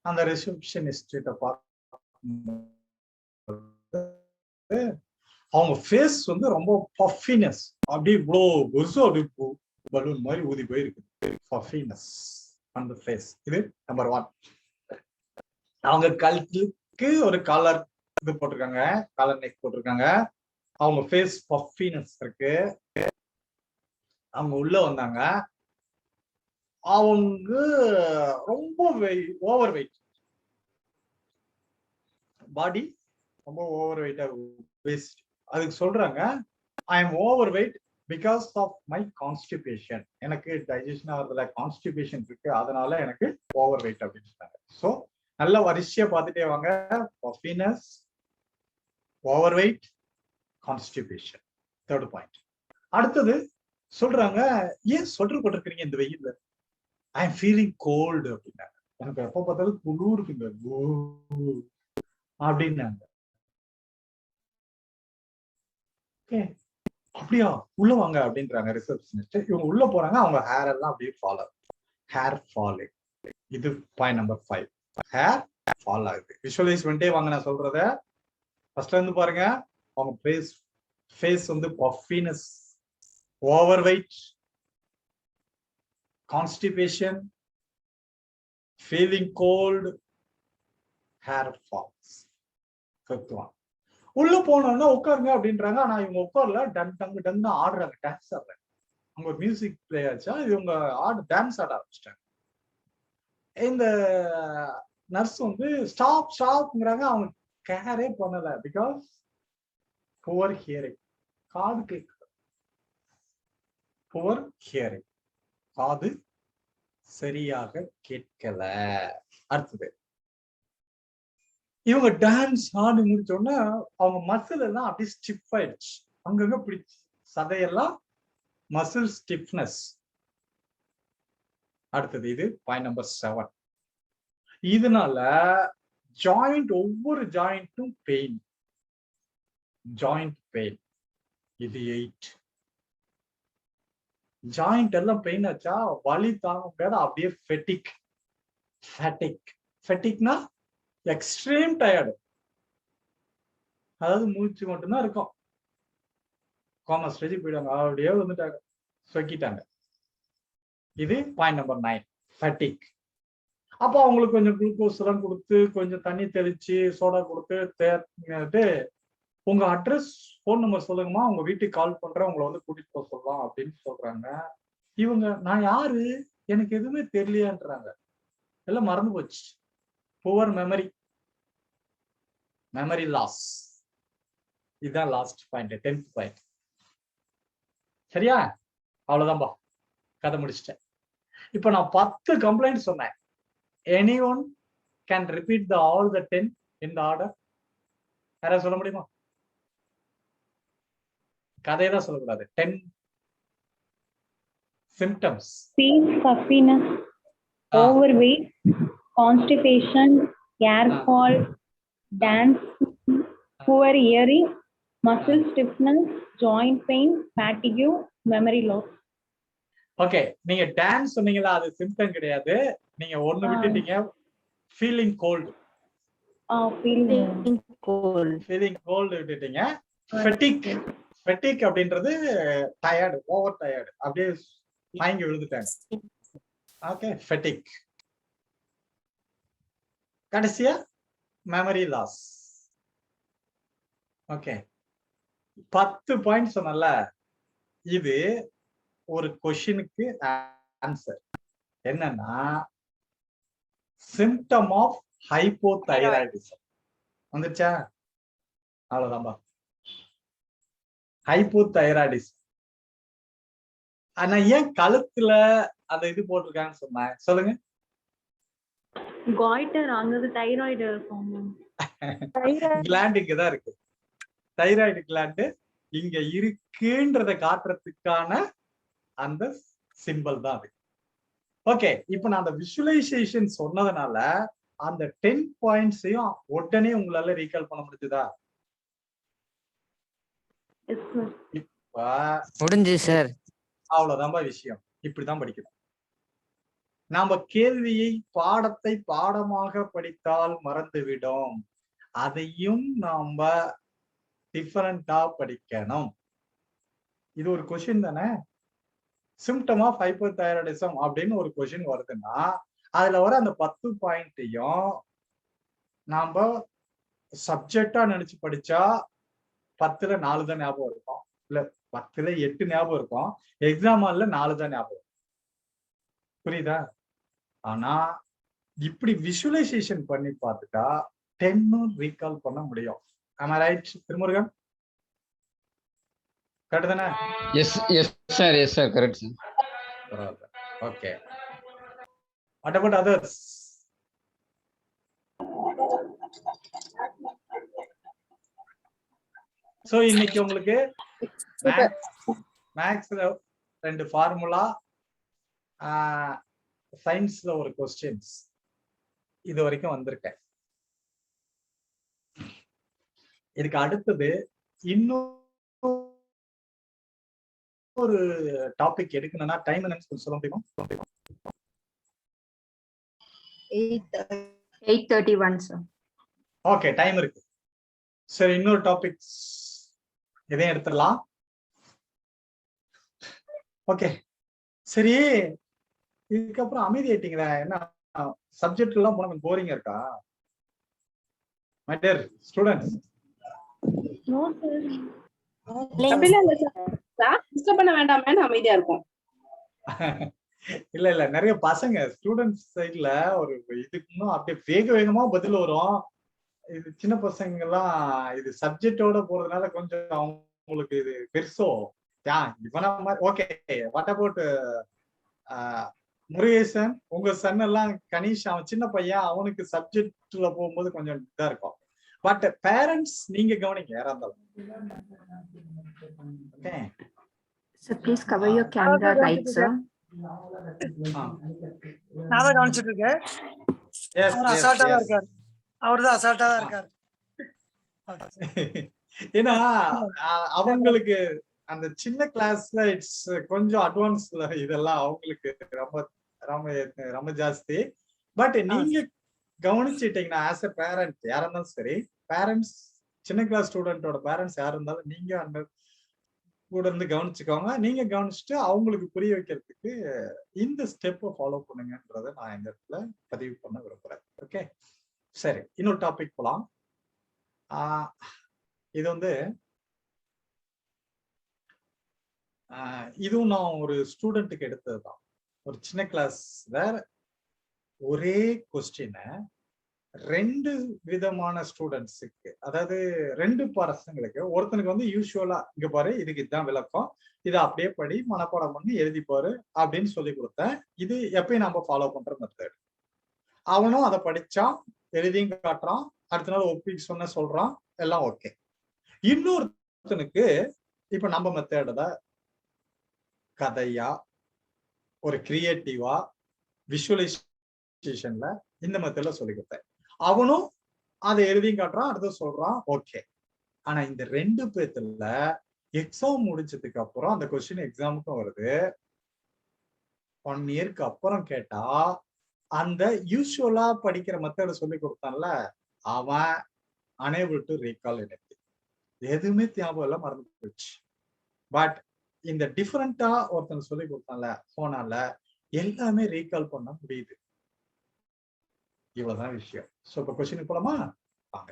அந்த ரிசப்ஷனிஸ்ட பார்த்து அவங்க ஃபேஸ் வந்து ரொம்ப பஃபினஸ், அப்படியே இவ்வளோ பெருசு, அப்படியே பலூன் மாதிரி ஊதி போயிருக்கு. பஃபினஸ் அந்த ஃபேஸ். இது நம்பர் 1. அவங்க கழுத்துக்கு ஒரு காலர் இது போட்டிருக்காங்க, காலர் நெக் போட்டிருக்காங்க. அவங்க ஃபேஸ் பஃபினஸ் இருக்கு. அவங்க உள்ள வந்தாங்க. அவங்க ரொம்ப ஓவர் வெயிட், பாடி ரொம்ப ஓவர் வெயிட்டா, அதுக்கு சொல்றாங்க I am over weight because of my constipation. எனக்கு டைஜஷன் ஆகிறதுல கான்ஸ்டிபேஷன் இருக்கு, அதனால எனக்கு ஓவர் வெயிட் அப்படின்னு சொன்னாங்க. ஸோ நல்ல வரிசையா பார்த்துட்டே வாங்க. Puffiness, over weight, constipation. 3rd point. அடுத்தது சொல்றாங்க, ஏன் ஸ்வெட்டர் போட்டிருக்கீங்க இந்த வெயில்ல? ஐ எம் ஃபீலிங் கோல்டு அப்படின்னாங்க. எனக்கு எப்ப பார்த்தாலும் குளிருக்குங்க அப்படின்னாங்க. அப்படியா, உள்ள வாங்க அப்படின்றாங்க ரிசப்ஷனிஸ்ட். இவங்க உள்ள போறாங்க. அவங்க ஹேர் எல்லாம் அப்படியே ஃபால் ஆகுது. Hair falling. இது பாயிண்ட் நம்பர் 5. ஹேர் ஃபால் ஆகுது. விஷுவலைஸ் பண்ணிட்டே வாங்க நான் சொல்றத. ஃபர்ஸ்ட்ல இருந்து பாருங்க. அவங்க ஃபேஸ் வந்து puffiness, over weight, constipation, feeling cold, hair falls. 5th one. உள்ள போனோம்னா உட்காருங்க அப்படின்றாங்க. ஆனா இவங்க உட்கார்ல, டன் டங்கு டங்கு ஆடுறாங்க, டான்ஸ் ஆடுறாங்க. அவங்க மியூசிக் பிளே ஆச்சா, இவங்க டான்ஸ் ஆட ஆரம்பிச்சிட்டாங்க. இந்த நர்ஸ் வந்து ஸ்டாப் ஸ்டாப்ங்கிறாங்க. அவங்க கேரே பண்ணல. பிகாஸ் புவர் ஹியரிங், காது கேட்கல. புவர் ஹியரிங், காது சரியாக கேட்கல. அடுத்தது, இவங்க டான்ஸ் ஆடி முடிச்சோன்னா அவங்க மசில் எல்லாம் அப்படியே ஸ்டிஃப் ஆயிடுச்சு. அங்கங்க பிடிச்சு சதையெல்லாம் மசில் ஸ்டிஃப்னஸ். அடுத்தது, இது பாயிண்ட் நம்பர் 7. இதனால ஜாயிண்ட், ஒவ்வொரு ஜாயிண்ட்டும் பெயின், ஜாயிண்ட் பெயின். இது 8. ஜாயிண்ட் எல்லாம் பெயின் ஆச்சா, வலி தாங்க முடியாது, அப்படியே ஃபெட்டிக். ஃபெட்டிக்னா எக்ஸ்ட்ரீம் டயர்டு, அதாவது மூச்சு மட்டும்தான் இருக்கும். கோமா ஸ்டேஜுக்கு போயிடுவாங்க, அப்படியே வந்துட்டாங்க, சொக்கிட்டாங்க. இது பாயிண்ட் நம்பர் 9, ஃபெட்டிக். அப்போ அவங்களுக்கு கொஞ்சம் குளுக்கோஸ் எல்லாம் கொடுத்து, கொஞ்சம் தண்ணி தெளிச்சு, சோடா கொடுத்து, உங்க அட்ரஸ், போன் நம்பர் சொல்லுங்கம்மா, உங்க வீட்டுக்கு கால் பண்றேன், உங்களை வந்து கூட்டிட்டு போக சொல்லலாம் அப்படின்னு சொல்றாங்க. இவங்க, நான் யாரு, எனக்கு எதுவுமே தெரியலையான்றாங்க. எல்லாம் மறந்து போச்சு. Poor memory, memory loss. இதுதான் லாஸ்ட் பாயிண்ட், 10th பாயிண்ட். சரியா? அவ்வளவுதான்பா, கதை முடிச்சிட்டேன். இப்ப நான் 10 கம்ப்ளைண்ட் சொன்னேன். anyone can repeat all the 10 in the order? யாராவது சொல்ல முடியுமா? கதையை தான் சொல்லக்கூடாது. 10 symptoms. Pain, puffiness, overweight, constipation, hair fall, dance, poor hearing, muscle stiffness, joint pain, fatigue, memory loss. Okay, நீங்க டான்ஸ் சொன்னீங்களா, அது சிம்டம் கிடையாது. நீங்க ஒண்ணு விட்டுட்டீங்க, ஃபீலிங் கோல்டு. ஃபீலிங் கோல்டு விட்டுட்டீங்க. ஃபெட்டிக் அப்படின்றது டயர்டு, ஓவர் டயர்டு, அப்படியே மயங்கி விழுந்துட்டாங்க. Okay, fatigue. கடைசியா மெமரி லாஸ். ஓகே, 10 பாயிண்ட் சொன்னல. இது ஒரு கொஸ்டினுக்கு ஆன்சர் என்னன்னா, சிம்டம் ஆஃப் ஹைப்போதைராய்டிசம் வந்துச்சா? அவ்வளவுதான்பா, ஹைப்போதைராய்டிசம். ஆனா ஏன் கழுத்துல அந்த இது போட்டிருக்காங்கன்னு சொன்னேன், சொல்லுங்க. காய்டர், அங்க தைராய்டு கிளாண்ட் இங்கதான் இருக்கு. தைராய்டு கிளாண்ட் இங்க இருக்குன்றத காட்டுறதுக்கான அந்த சிம்பிள் தான் அது. ஓகே, இப்ப நான் அந்த விஷுவலைசேஷன் சொன்னதுனால அந்த 10 பாயிண்ட்ஸையும் உடனே உங்களால ரீகால் பண்ண முடிஞ்சதா? முடிஞ்சு சார். அவ்வளவுதான்பா விஷயம். இப்படிதான் படிக்கணும். நாம கேள்வியை பாடத்தை பாடமாக படித்தால் மறந்துவிடும். அதையும் நாம டிஃபரண்டா படிக்கணும். இது ஒரு கொஸ்டின் தானே. சிம்டம் ஆஃப் ஹைப்போதைராய்டிசம் அப்படின்னு ஒரு கொஸ்டின் வருதுன்னா அதுல வர அந்த 10 பாயிண்ட்டையும் நாம சப்ஜெக்டா நினைச்சு படிச்சா 10ல 4 தான் ஞாபகம் இருக்கும், இல்ல 10ல 8 ஞாபகம் இருக்கும், எக்ஸாம் ஹால்ல 4 தான் ஞாபகம். புரியுதா? ஆனா இப்படி விஷுவலைசேஷன் பண்ணி பார்த்துட்டா 10 ரீகால் பண்ண முடியும். am I right Thirumurugan? Correct தானே? Yes sir correct sir. Okay. What about others? So இன்னைக்கு உங்களுக்கு மேக்ஸ்ல 2 ஃபார்முலா, சயின்ஸ்ல ஒரு கொஸ்டின்ஸ் இது வரைக்கும் வந்திருக்கேன். இதுக்கு அடுத்தது இன்னும் ஒரு டாபிக் எடுக்கணும்னா டைம் என்னன்னு சொல்ல முடியுமா? 8:31 சார். ஓகே, டைம் இருக்கு. சரி, இன்னொரு டாபிக் இதையும் எடுத்துடலாம். ஓகே, சரி. இதுக்கப்புறம் அமைதி ஆயிட்டீங்களா? என்ன சப்ஜெக்ட் எல்லாம் போனா கொஞ்சம் போரிங்கா இருக்கா? மை டியர் ஸ்டூடெண்ட்ஸ், பண்ண வேண்டாம், அமைதியா இருக்கும். இல்ல நிறைய பசங்க ஸ்டூடெண்ட்ஸ் சைட்ல ஒரு இதுக்கு இன்னும் அப்படியே வேகமா பதில் வரும். இது சின்ன பசங்க எல்லாம் இது சப்ஜெக்டோட போறதுனால கொஞ்சம் அவங்களுக்கு இது பெருசோ இவன மாதிரி. ஓகே, வாட் அபவுட் முருகேசன், உங்க சன் எல்லாம் கணேஷ், அவன் சின்ன பையன், அவனுக்கு சப்ஜெக்ட்ல போகும்போது கொஞ்சம் இதா இருக்கும். பட் பேரண்ட்ஸ் நீங்க கவனிங்க யாரா இருந்தாலும். Okay Sir, please cover your camera, right, sir? நான் தான் கவனிச்சிட்டு இருக்கேன். அவர் அசால்ட்டா தான் இருக்காரு. அவர்தான் அசால்ட்டா தான் இருக்காரு. ஏன்னா அவங்களுக்கு அந்த சின்ன கிளாஸ்ல இட்ஸ் கொஞ்சம் அட்வான்ஸ்ல இதெல்லாம் அவங்களுக்கு ரொம்ப ரொம்ப ரொம்ப ஜாஸ்தி. பட் நீங்க கவனிச்சுட்டீங்கன்னா ஆஸ் எ பேரண்ட் யாரா இருந்தாலும் சரி, பேரண்ட்ஸ் சின்ன கிளாஸ் ஸ்டூடெண்டோட பேரண்ட்ஸ் யார் இருந்தாலும் நீங்க அந்த கூட இருந்து கவனிச்சுக்கோங்க. நீங்க கவனிச்சுட்டு அவங்களுக்கு புரிய வைக்கிறதுக்கு இந்த ஸ்டெப்பை ஃபாலோ பண்ணுங்கன்றத நான் இந்த இடத்துல பதிவு பண்ண விரும்புறேன். ஓகே, சரி, இன்னொரு டாபிக் போலாம். இது வந்து இதுவும் நான் ஒரு ஸ்டூடெண்ட்டுக்கு எடுத்ததுதான். ஒரு சின்ன கிளாஸ்ல ஒரே கொஸ்டினை 2 விதமான ஸ்டூடெண்ட்ஸுக்கு, அதாவது 2 பசங்களுக்கு, ஒருத்தனுக்கு வந்து யூஸ்வலா இங்க பாரு இதுக்கு இதுதான் விளக்கம், இதை அப்படியே படி மனப்பாடம் பண்ணி எழுதி பாரு அப்படின்னு சொல்லி கொடுத்தேன். இது எப்பயும் நம்ம ஃபாலோ பண்ற மெத்தட். அவனும் அதை படிச்சான், எழுதியும் காட்டுறான், அடுத்த நாள் ஒப்பிக்கு சொன்ன சொல்றான், எல்லாம் ஓகே. இன்னொருத்தனுக்கு இப்ப நம்ம மெத்தட கதையா ஒரு கிரியேட்டிவா விஷுவலைசேஷன்ல இந்த மெத்தட்ல சொல்லி கொடுத்தேன். அவனும் அதை எழுதியும் காட்டுறான், அடுத்த சொல்றான், ஓகே. ஆனா இந்த 2 பேத்துல எக்ஸாம் முடிச்சதுக்கு அப்புறம் அந்த கொஸ்டின் எக்ஸாமுக்கும் வருது. 1 இயருக்கு அப்புறம் கேட்டா அந்த யூஸ்வலா படிக்கிற மெத்தட சொல்லி கொடுத்தான்ல, அவன் unable to recall anything. எதுவுமே ஞாபகம் எல்லாம் மறந்து போயிடுச்சு. பட் இந்த டிஃபரெண்டா ஒருத்தன் சொல்லி கொடுத்தான்ல போனால எல்லாமே ரீகால் பண்ண முடியுது. இவ்வளவுதான் விஷயம். சோ இப்ப கொஸ்டின் போலாமா? வாங்க.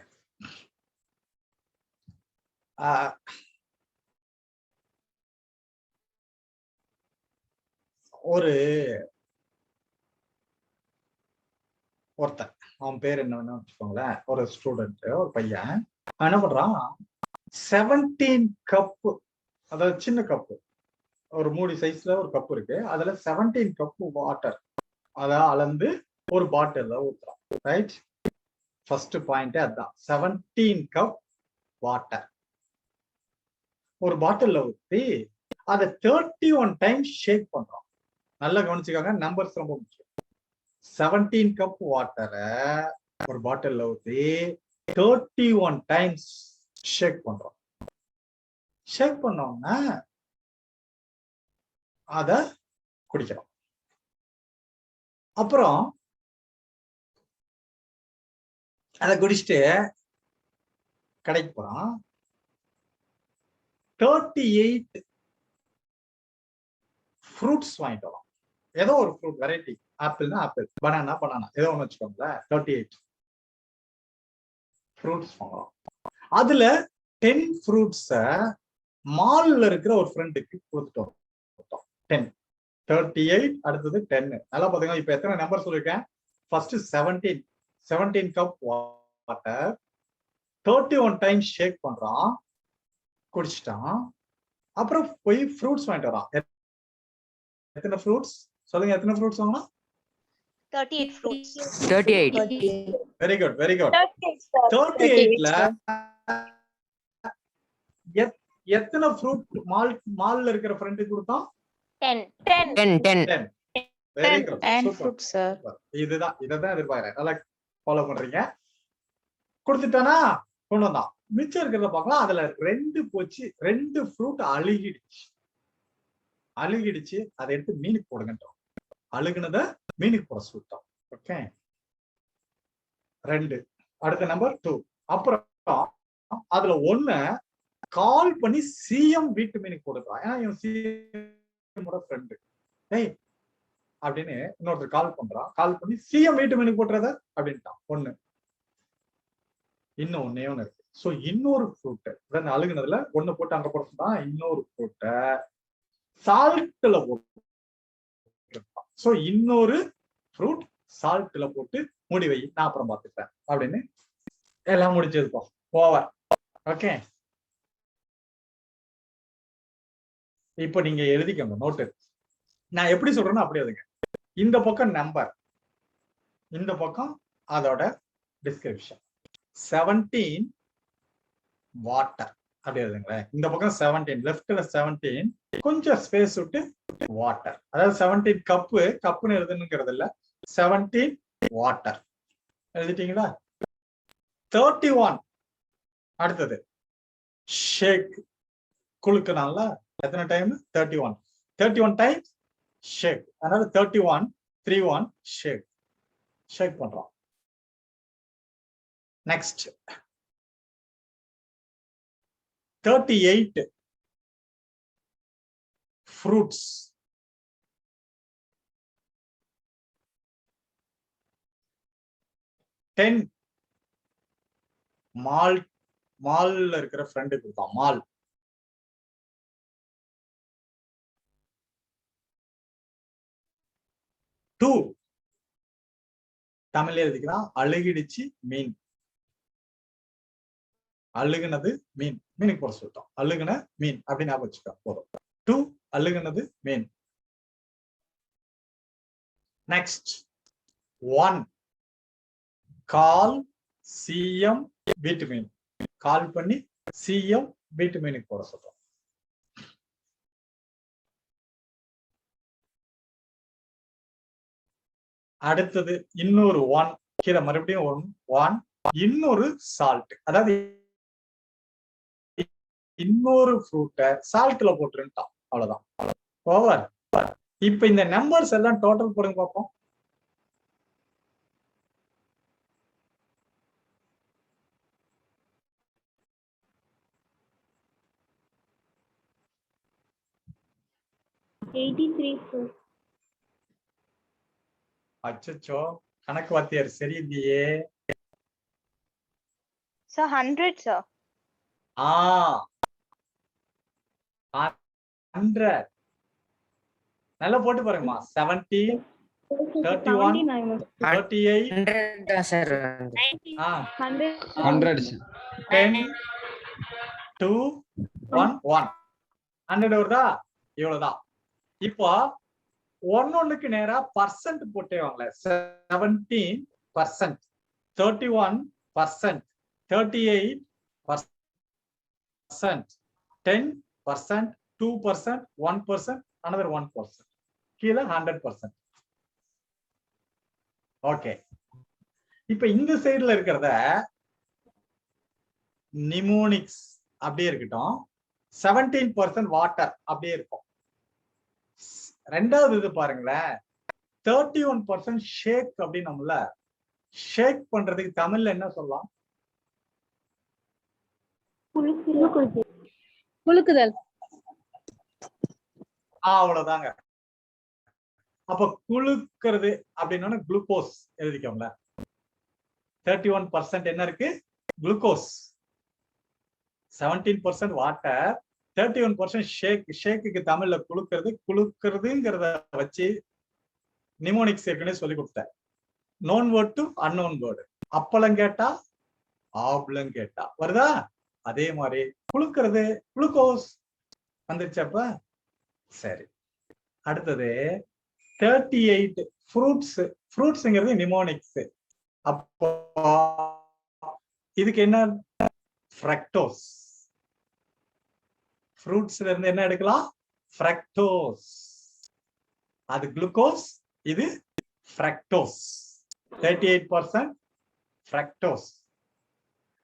ஒருத்தன், அவன் பேர் என்னன்னு வச்சுக்கோங்களேன், ஒரு ஸ்டூடெண்ட், ஒரு பையன் என்ன பண்றான், 17 கப்பு, அதாவது சின்ன கப்பு, ஒரு மூடி சைஸ்ல ஒரு கப்பு இருக்கு, அதுல 17 கப்பு வாட்டர் அத அளந்து ஒரு பாட்டில்ல ஊத்துறான். ரைட், ஃபர்ஸ்ட் பாயிண்ட் அதான். 17 கப் வாட்டர் ஒரு பாட்டில்ல ஊத்தி அதை 31 டைம்ஸ் ஷேக் பண்றான். நல்லா கவனிச்சுக்காங்க, நம்பர்ஸ் ரொம்ப முக்கியம். 17 கப் வாட்டரை ஒரு பாட்டில்ல ஊத்தி 31 டைம்ஸ் ஷேக் பண்றோம். ஷேக் பண்ணோம்னா அத குடிக்கிறோம். அப்புறம் அத குடிச்சிட்டு கடைக்கு போறோம். 38 ஃப்ரூட்ஸ் வாங்கிட்டு வரோம். ஏதோ ஒரு ஃப்ரூட் வெரைட்டி, ஆப்பிள்னா ஆப்பிள், பனானா பனானா, ஏதோ ஒண்ணு வச்சுக்கோங்களேன். 38 ஃப்ரூட்ஸ் வாங்குறோம். அதுல 10 ஃப்ரூட்ஸ மால்ல இருக்கிற ஒரு ஃப்ரெண்டுக்கு கொடுத்துட்டு வரோம். 10 38 அடுத்தது 10. நல்லா பாத்தீங்கன்னா இப்ப எத்தனை நம்பர் சொல்லிருக்கேன்? ஃபர்ஸ்ட் 17 கப் வாட்டர் 31 டைம்ஸ் ஷேக் பண்றான், குடிச்சிட்டான். அப்புறம் போய் ஃப்ரூட்ஸ் வாங்கிட்டு வரான். எத்தனை ஃப்ரூட்ஸ் சொல்லுங்க? எத்தனை ஃப்ரூட்ஸ் வாங்கலாம்? 38 fruits. 38. Very good, very good. 38 38ல எத்தனை ஃப்ரூட் மால்ல இருக்கிற ஃப்ரெண்டுக்கு கொடுத்தோம்? 10. Very good, And fruit, sir. இதுதான் இததான் எதிர்பார்க்கிறேன். நல்லா ஃபாலோ பண்றீங்க. கொடுத்துட்டானா கொண்டு வந்தான். மிச்சம் இருக்கிறத பார்க்கலாம். அதுல 2 போச்சு, 2 ஃப்ரூட் அழுகிடுச்சு. அதை எடுத்து மீனுக்கு போடுங்கன்றோம். அழுகுனத மீனுக்கு போட சொல்லிட்டோம். ஓகே, 2. அடுத்த நம்பர் 2. அப்புறம் அதுல 1 கால் பண்ணி சிஎம் வீட்டு மீனுக்கு போடுறான். ஏன்னா இவன் சிஎம் ஃப்ரெண்டு. ஏய் அப்படின்னு இன்னொருத்தர் கால் பண்றான். கால் பண்ணி சிஎம் வீட்டு மீனுக்கு போட்டுறத அப்படின்ட்டான். 1. இன்னும் ஒன்னே ஒண்ணு இருக்கு. சோ இன்னொரு ஃப்ரூட் அழுகுனதுல 1 போட்டு அங்க போட்டுதான் இன்னொரு ஃப்ரூட்டை சால்ட்ல போட்டு. சோ இன்னொரு ஃப்ரூட் சால்ட்ல போட்டு மூடி வை, நான் அப்புறம் பார்த்துப்பேன் அப்படின்னு எல்லாம் முடிஞ்சதுப்பா. ஓவர். ஓகே, இப்போ நீங்க எழுதிக்கோங்க நோட்டு. நான் எப்படி சொல்றேன்னா அப்படி எழுதுங்க. இந்த பக்கம் நம்பர், இந்த பக்கம் அதோட டிஸ்கிரிப்ஷன். 17 வாட்டர் அப்படி எழுதுங்களேன். இந்த பக்கம் 17, லெஃப்ட்ல 17, கொஞ்சம் ஸ்பேஸ் விட்டு வாட்டர். அதாவது 17 கப்புன்னு எழுதுங்கிறது இல்ல, 17 வாட்டர் எழுதிட்டீங்களா? 31 அடுத்தது ஷேக், குளுக்குனால எத்தனை டைம்? 31 டைம்ஸ் ஷேக். அதனால 31 ஷேக் பண்றோம். Next 38 fruits. 10 மால்ல இருக்கிற ஃப்ரெண்டுக்கு தான் மால். 2 தமிழ்ல எழுதிக்கலாம். அழுகிடுச்சு மீன். அழுகுனது மீன், மீனுக்கு போட சொல்லிட்டோம். அழுகுன மீன் அப்படின்னு ஞாபகம் வச்சுக்கோ போதும். 2 அழுகுனது மீன். நெக்ஸ்ட் 1 கால் சிஎம் வீட்டு மீன். கால் பண்ணி சிஎம் வீட்டு மீனுக்கு போட சொல்றோம். அடுத்தது இன்னொரு 1 கீழே மறுபடியும் 1 இன்னொரு சால்ட். அதாவது இன்னொரு ஃப்ரூட்டை சால்ட்ல போட்டுருட்டான். அவ்வளவுதான். ஓவர். இப்ப இந்த நம்பர்ஸ் எல்லாம் டோட்டல் போடுங்க பார்ப்போம். அச்சோ, கணக்கு வாத்தியார் சரியில்லையே. Sir, 100, sir. 100 நல்லா போட்டு பாருங்கம்மா. 17 31 38 100 தான் சார். 100 10 2 1 1 100 வருதா? இவ்வளவுதான். இப்போ ஒன்னொன்னுக்கு நேரா பர்சன்ட் போட்டே வாங்கல. 17%, 31%, 38%, 10%, 2%, 1%, another 1%. கீழே 100%. ஓகே, இப்ப இந்த சைடுல இருக்கிறத நிமோனிக்ஸ் அப்படியே இருக்கட்டும். 17% வாட்டர் அப்படியே இருக்கும். ரெண்டாவது இது பாருங்களேன், 31% ஷேக் அப்படின்னோம்ல, ஷேக் பண்றதுக்கு தமிழ்ல என்ன சொல்லலாம்? குலுக்குதல். அவ்வளவுதாங்க. அப்ப குளுக்கிறது அப்படின்னா குளுக்கோஸ் எழுதிக்கோங்கள. 31% என்ன இருக்கு? குளுக்கோஸ். 17% வாட்டர், 31% ஷேக். ஷேக்குக்கு தமிழ்ல குளுக்கிறது. குளுக்கிறதுங்கிறத வச்சு நிமோனிக்ஸ் ஏற்கனவே சொல்லி கொடுத்தேன். Known word to unknown word. அப்பளம் கேட்டா ஆப்ளம் கேட்டா வருதா? அதே மாதிரி குளுக்கிறது குளுக்கோஸ் வந்துருச்சப்ப. சரி, அடுத்தது 38 ஃப்ரூட்ஸ். ஃப்ரூட்ஸ்ங்கிறது நிமோனிக்ஸ். அப்போ இதுக்கு என்ன? ஃப்ரக்டோஸ். ஃப்ரூட்ஸ்ல இருந்து என்ன எடுக்கலாம்? ஃப்ரக்டோஸ். அது குளுக்கோஸ், இது ஃப்ரக்டோஸ். 38% ஃப்ரக்டோஸ்.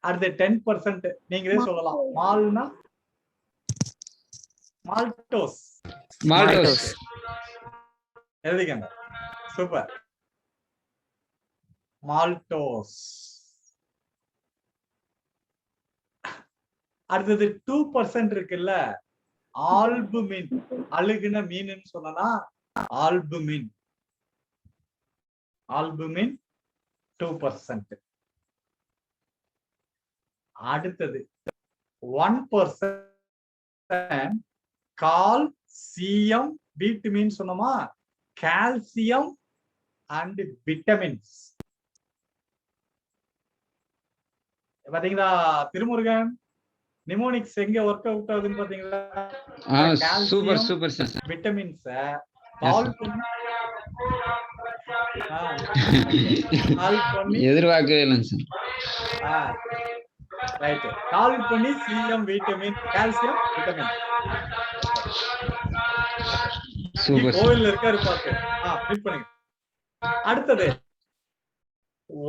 அடுத்து 10% நீங்களே சொல்லலாம். மால்னா மால்டோஸ். மால்டோஸ். எழுதிக்கங்க. சூப்பர். மால்டோஸ். அடுத்தது 2% இருக்குல்ல, ஆல்புமின். அழுகுன மீன் சொன்னா ஆல்புமின். ஆல்புமின் 2%. அடுத்தது 1% கால்சியம். விட்டமின் சொன்னோமா, கால்சியம் அண்ட் விட்டமின்ஸ். பாத்தீங்களா திருமுருகன், நிமோனிக்ஸ் எங்க ஒர்க் அவுட் ஆகுதுன்னு பாத்தீங்களா? Super super sir. Vitamins call பண்ணி எதிர்பார்க்கவே இல்லைங்க சார். ரைட், கால் பண்ணி CM vitamin, calcium, vitamin. Super. கோவில்ல இருக்காரு பாத்து மீட் பண்ணுங்க. அடுத்தது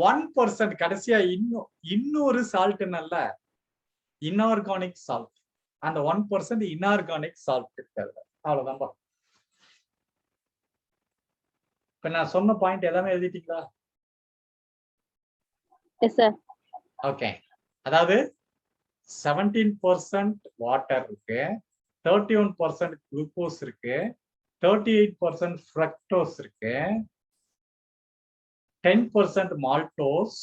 1% கடைசியா இன்னொரு சால்ட் நல்ல இன்ஆர்கானிக் சால்ட். அந்த 1% இன்ஆர்கானிக் சால்ட் இருக்காது. அவ்வளவுதான்பா. இப்ப நான் சொன்ன பாயிண்ட் எல்லாமே எழுதிட்டீங்களா? Yes sir. ஓகே, அதாவது 17% வாட்டர் இருக்கு, 31% குளுக்கோஸ் இருக்கு, 38% ஃப்ரக்டோஸ் இருக்கு, 10% maltose,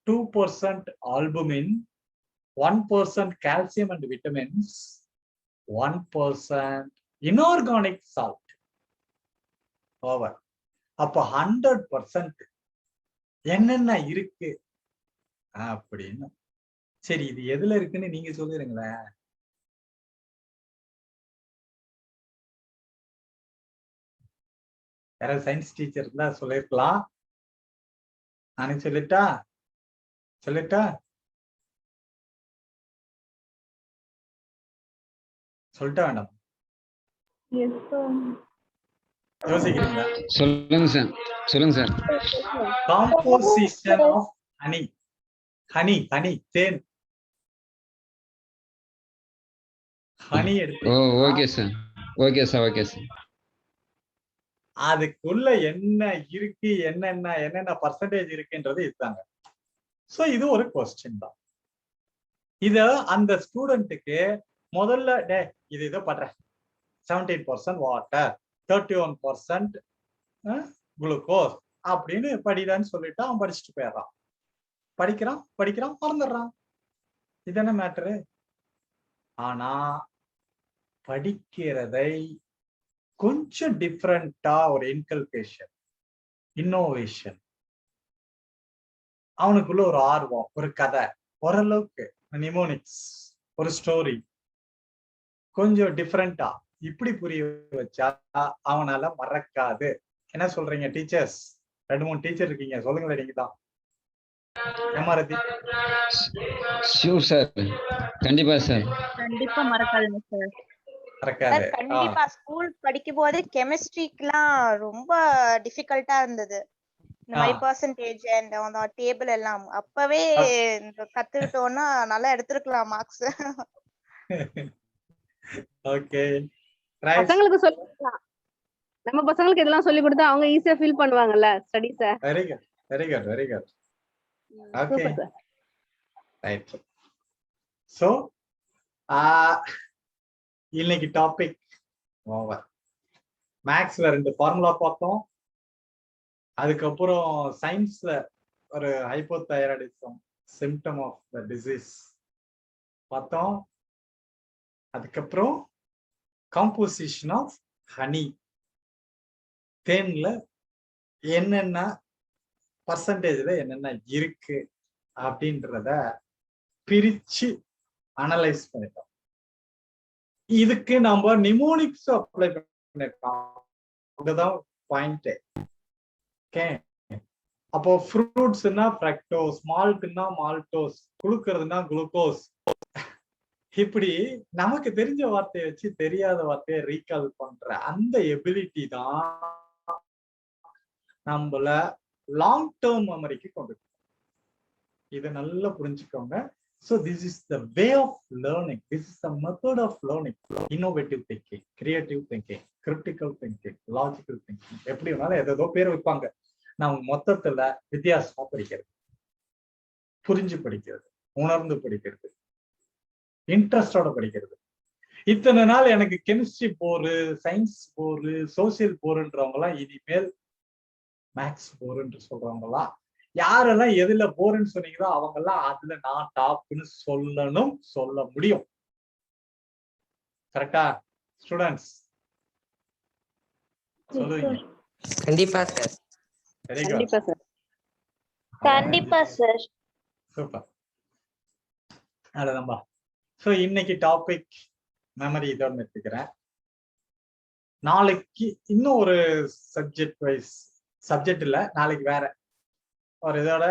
2% albumin, 1% calcium and vitamins, 1% inorganic salt. Over. அப்ப 100% என்னென்ன இருக்கு அப்படின்னு. சரி, இது எதுல இருக்குன்னு நீங்க சொல்லிருங்களேன். யாராவது சயின்ஸ் டீச்சர் இருந்தா சொல்லிருக்கலாம். நானே சொல்லிட்டா வேண்டாம்? யோசிக்கிறீங்களா? சொல்லுங்க சார். காம்போசிஷன் ஆஃப் ஹனி தேன். ஹனி எடுத்து ஓகே சார். அதுக்குள்ள என்ன இருக்கு, என்னென்ன பர்சன்டேஜ் இருக்குன்றது இதுதாங்க. சோ இது ஒரு கொஸ்டின் தான். இத அந்த ஸ்டூடெண்ட்டுக்கு முதல்ல இது இதை பண்றேன், 17% வாட்டர், 31% குளுக்கோஸ் அப்படின்னு படிடான்னு சொல்லிட்டு அவன் படிச்சுட்டு போயிடுறான். படிக்கிறான் மறந்துடுறான். இது என்ன மேட்டரு? ஆனா படிக்கிறதை கொஞ்சம் டிஃபரெண்டா ஒரு இன்கல்கேஷன், இன்னோவேஷன், அவனுக்குள்ள ஒரு ஆர்வம், ஒரு கதை, ஓரளவுக்கு நிமோனிக்ஸ் ஒரு ஸ்டோரி கொஞ்சம் டிஃபரெண்டா இப்படி புரிய வச்சா அவனால மறக்காது. என்ன சொல்றீங்க டீச்சர்ஸ்? 2-3 டீச்சர் இருக்கீங்க, சொல்லுங்களேன். நீங்க தான் ஏமாரதி. ஷூர் சார், கண்டிப்பா சார். கண்டிப்பா மறக்காதுங்க சார். மறக்காது. கண்டிப்பா. ஸ்கூல் படிக்கும் போது கெமிஸ்ட்ரிக்குலாம் ரொம்ப டிஃபிகல்ட்டா இருந்தது. இந்த மாதிரி பெர்சன்டேஜ் அண்ட் அந்த டேபிள் எல்லாம் அப்பவே கத்துக்கிட்டோம்னா நல்லா எடுத்துக்கலாம் மார்க்ஸ். ஓகே, பசங்களுக்கு சொல்லிக்கலாம். நம்ம பசங்களுக்கு இதெல்லாம் சொல்லி கொடுத்தா அவங்க ஈஸியா ஃபீல் பண்ணுவாங்கல்ல studies. Very good, very good, very good. Okay, super sir. Right. So இன்னைக்கு டாபிக் ஓவர். மேக்ஸ்ல 2 ஃபார்முலா பார்த்தோம். அதுக்கப்புறம் சயின்ஸ்ல ஒரு hypothyroidism symptom of the disease பார்த்தோம். அதுக்கப்புறம் காம்போசிஷன் ஆஃப் ஹனி, தேன்ல என்னென்ன பர்சன்டேஜ்ல என்னென்ன இருக்கு அப்படின்றத பிரிச்சு அனலைஸ் பண்ணிட்டோம். இதுக்கு நம்ம நிமோனிக்ஸ் அப்ளை பண்ணிருக்கோம். அதுதான் பாயிண்ட். ஓகே, அப்போ ஃப்ரூட்ஸ்னா ஃப்ரக்டோஸ், மால்ட்னா மால்டோஸ், குளுக்கிறதுனா குளுக்கோஸ். இப்படி நமக்கு தெரிஞ்ச வார்த்தையை வச்சு தெரியாத வார்த்தையை ரீகால் பண்ற அந்த எபிலிட்டி தான் நம்மள லாங் டேர்ம் மெமரிக்கு கொண்டு. இதை நல்லா புரிஞ்சுக்கோங்க. So this is the way of learning. This is the method of learning. Innovative thinking, creative thinking, critical thinking, logical thinking. எப்படி வேணாலும் ஏதோ பேர் வைப்பாங்க. நான் மொத்தத்துல வித்தியாசமா படிக்கிறது, புரிஞ்சு படிக்கிறது, உணர்ந்து படிக்கிறது, இன்ட்ரெஸ்டோட படிக்கிறது. இத்தனை நாள் எனக்கு chemistry bore, science bore, social போருன்றவங்க எல்லாம் இனிமேல் மேக்ஸ் போருன்னு சொல்றவங்கலாம், யாரெல்லாம் எதுல போருன்னு சொன்னீங்களோ அவங்க எல்லாம் அதுல நான் டாப்னு சொல்லணும், சொல்ல முடியும். கரெக்டா ஸ்டூடெண்ட்ஸ்? சொல்லுவீங்க? கண்டிப்பா சார். வெரி குட், கண்டிப்பா சார். கண்டிப்பா சார். சூப்பர். அதுதான்பா. ஸோ இன்னைக்கு டாபிக் மெமரி இதோட நிறுத்திக்கிறேன். நாளைக்கு இன்னும் ஒரு சப்ஜெக்ட் இல்ல, நாளைக்கு வேற ஒரு இதோட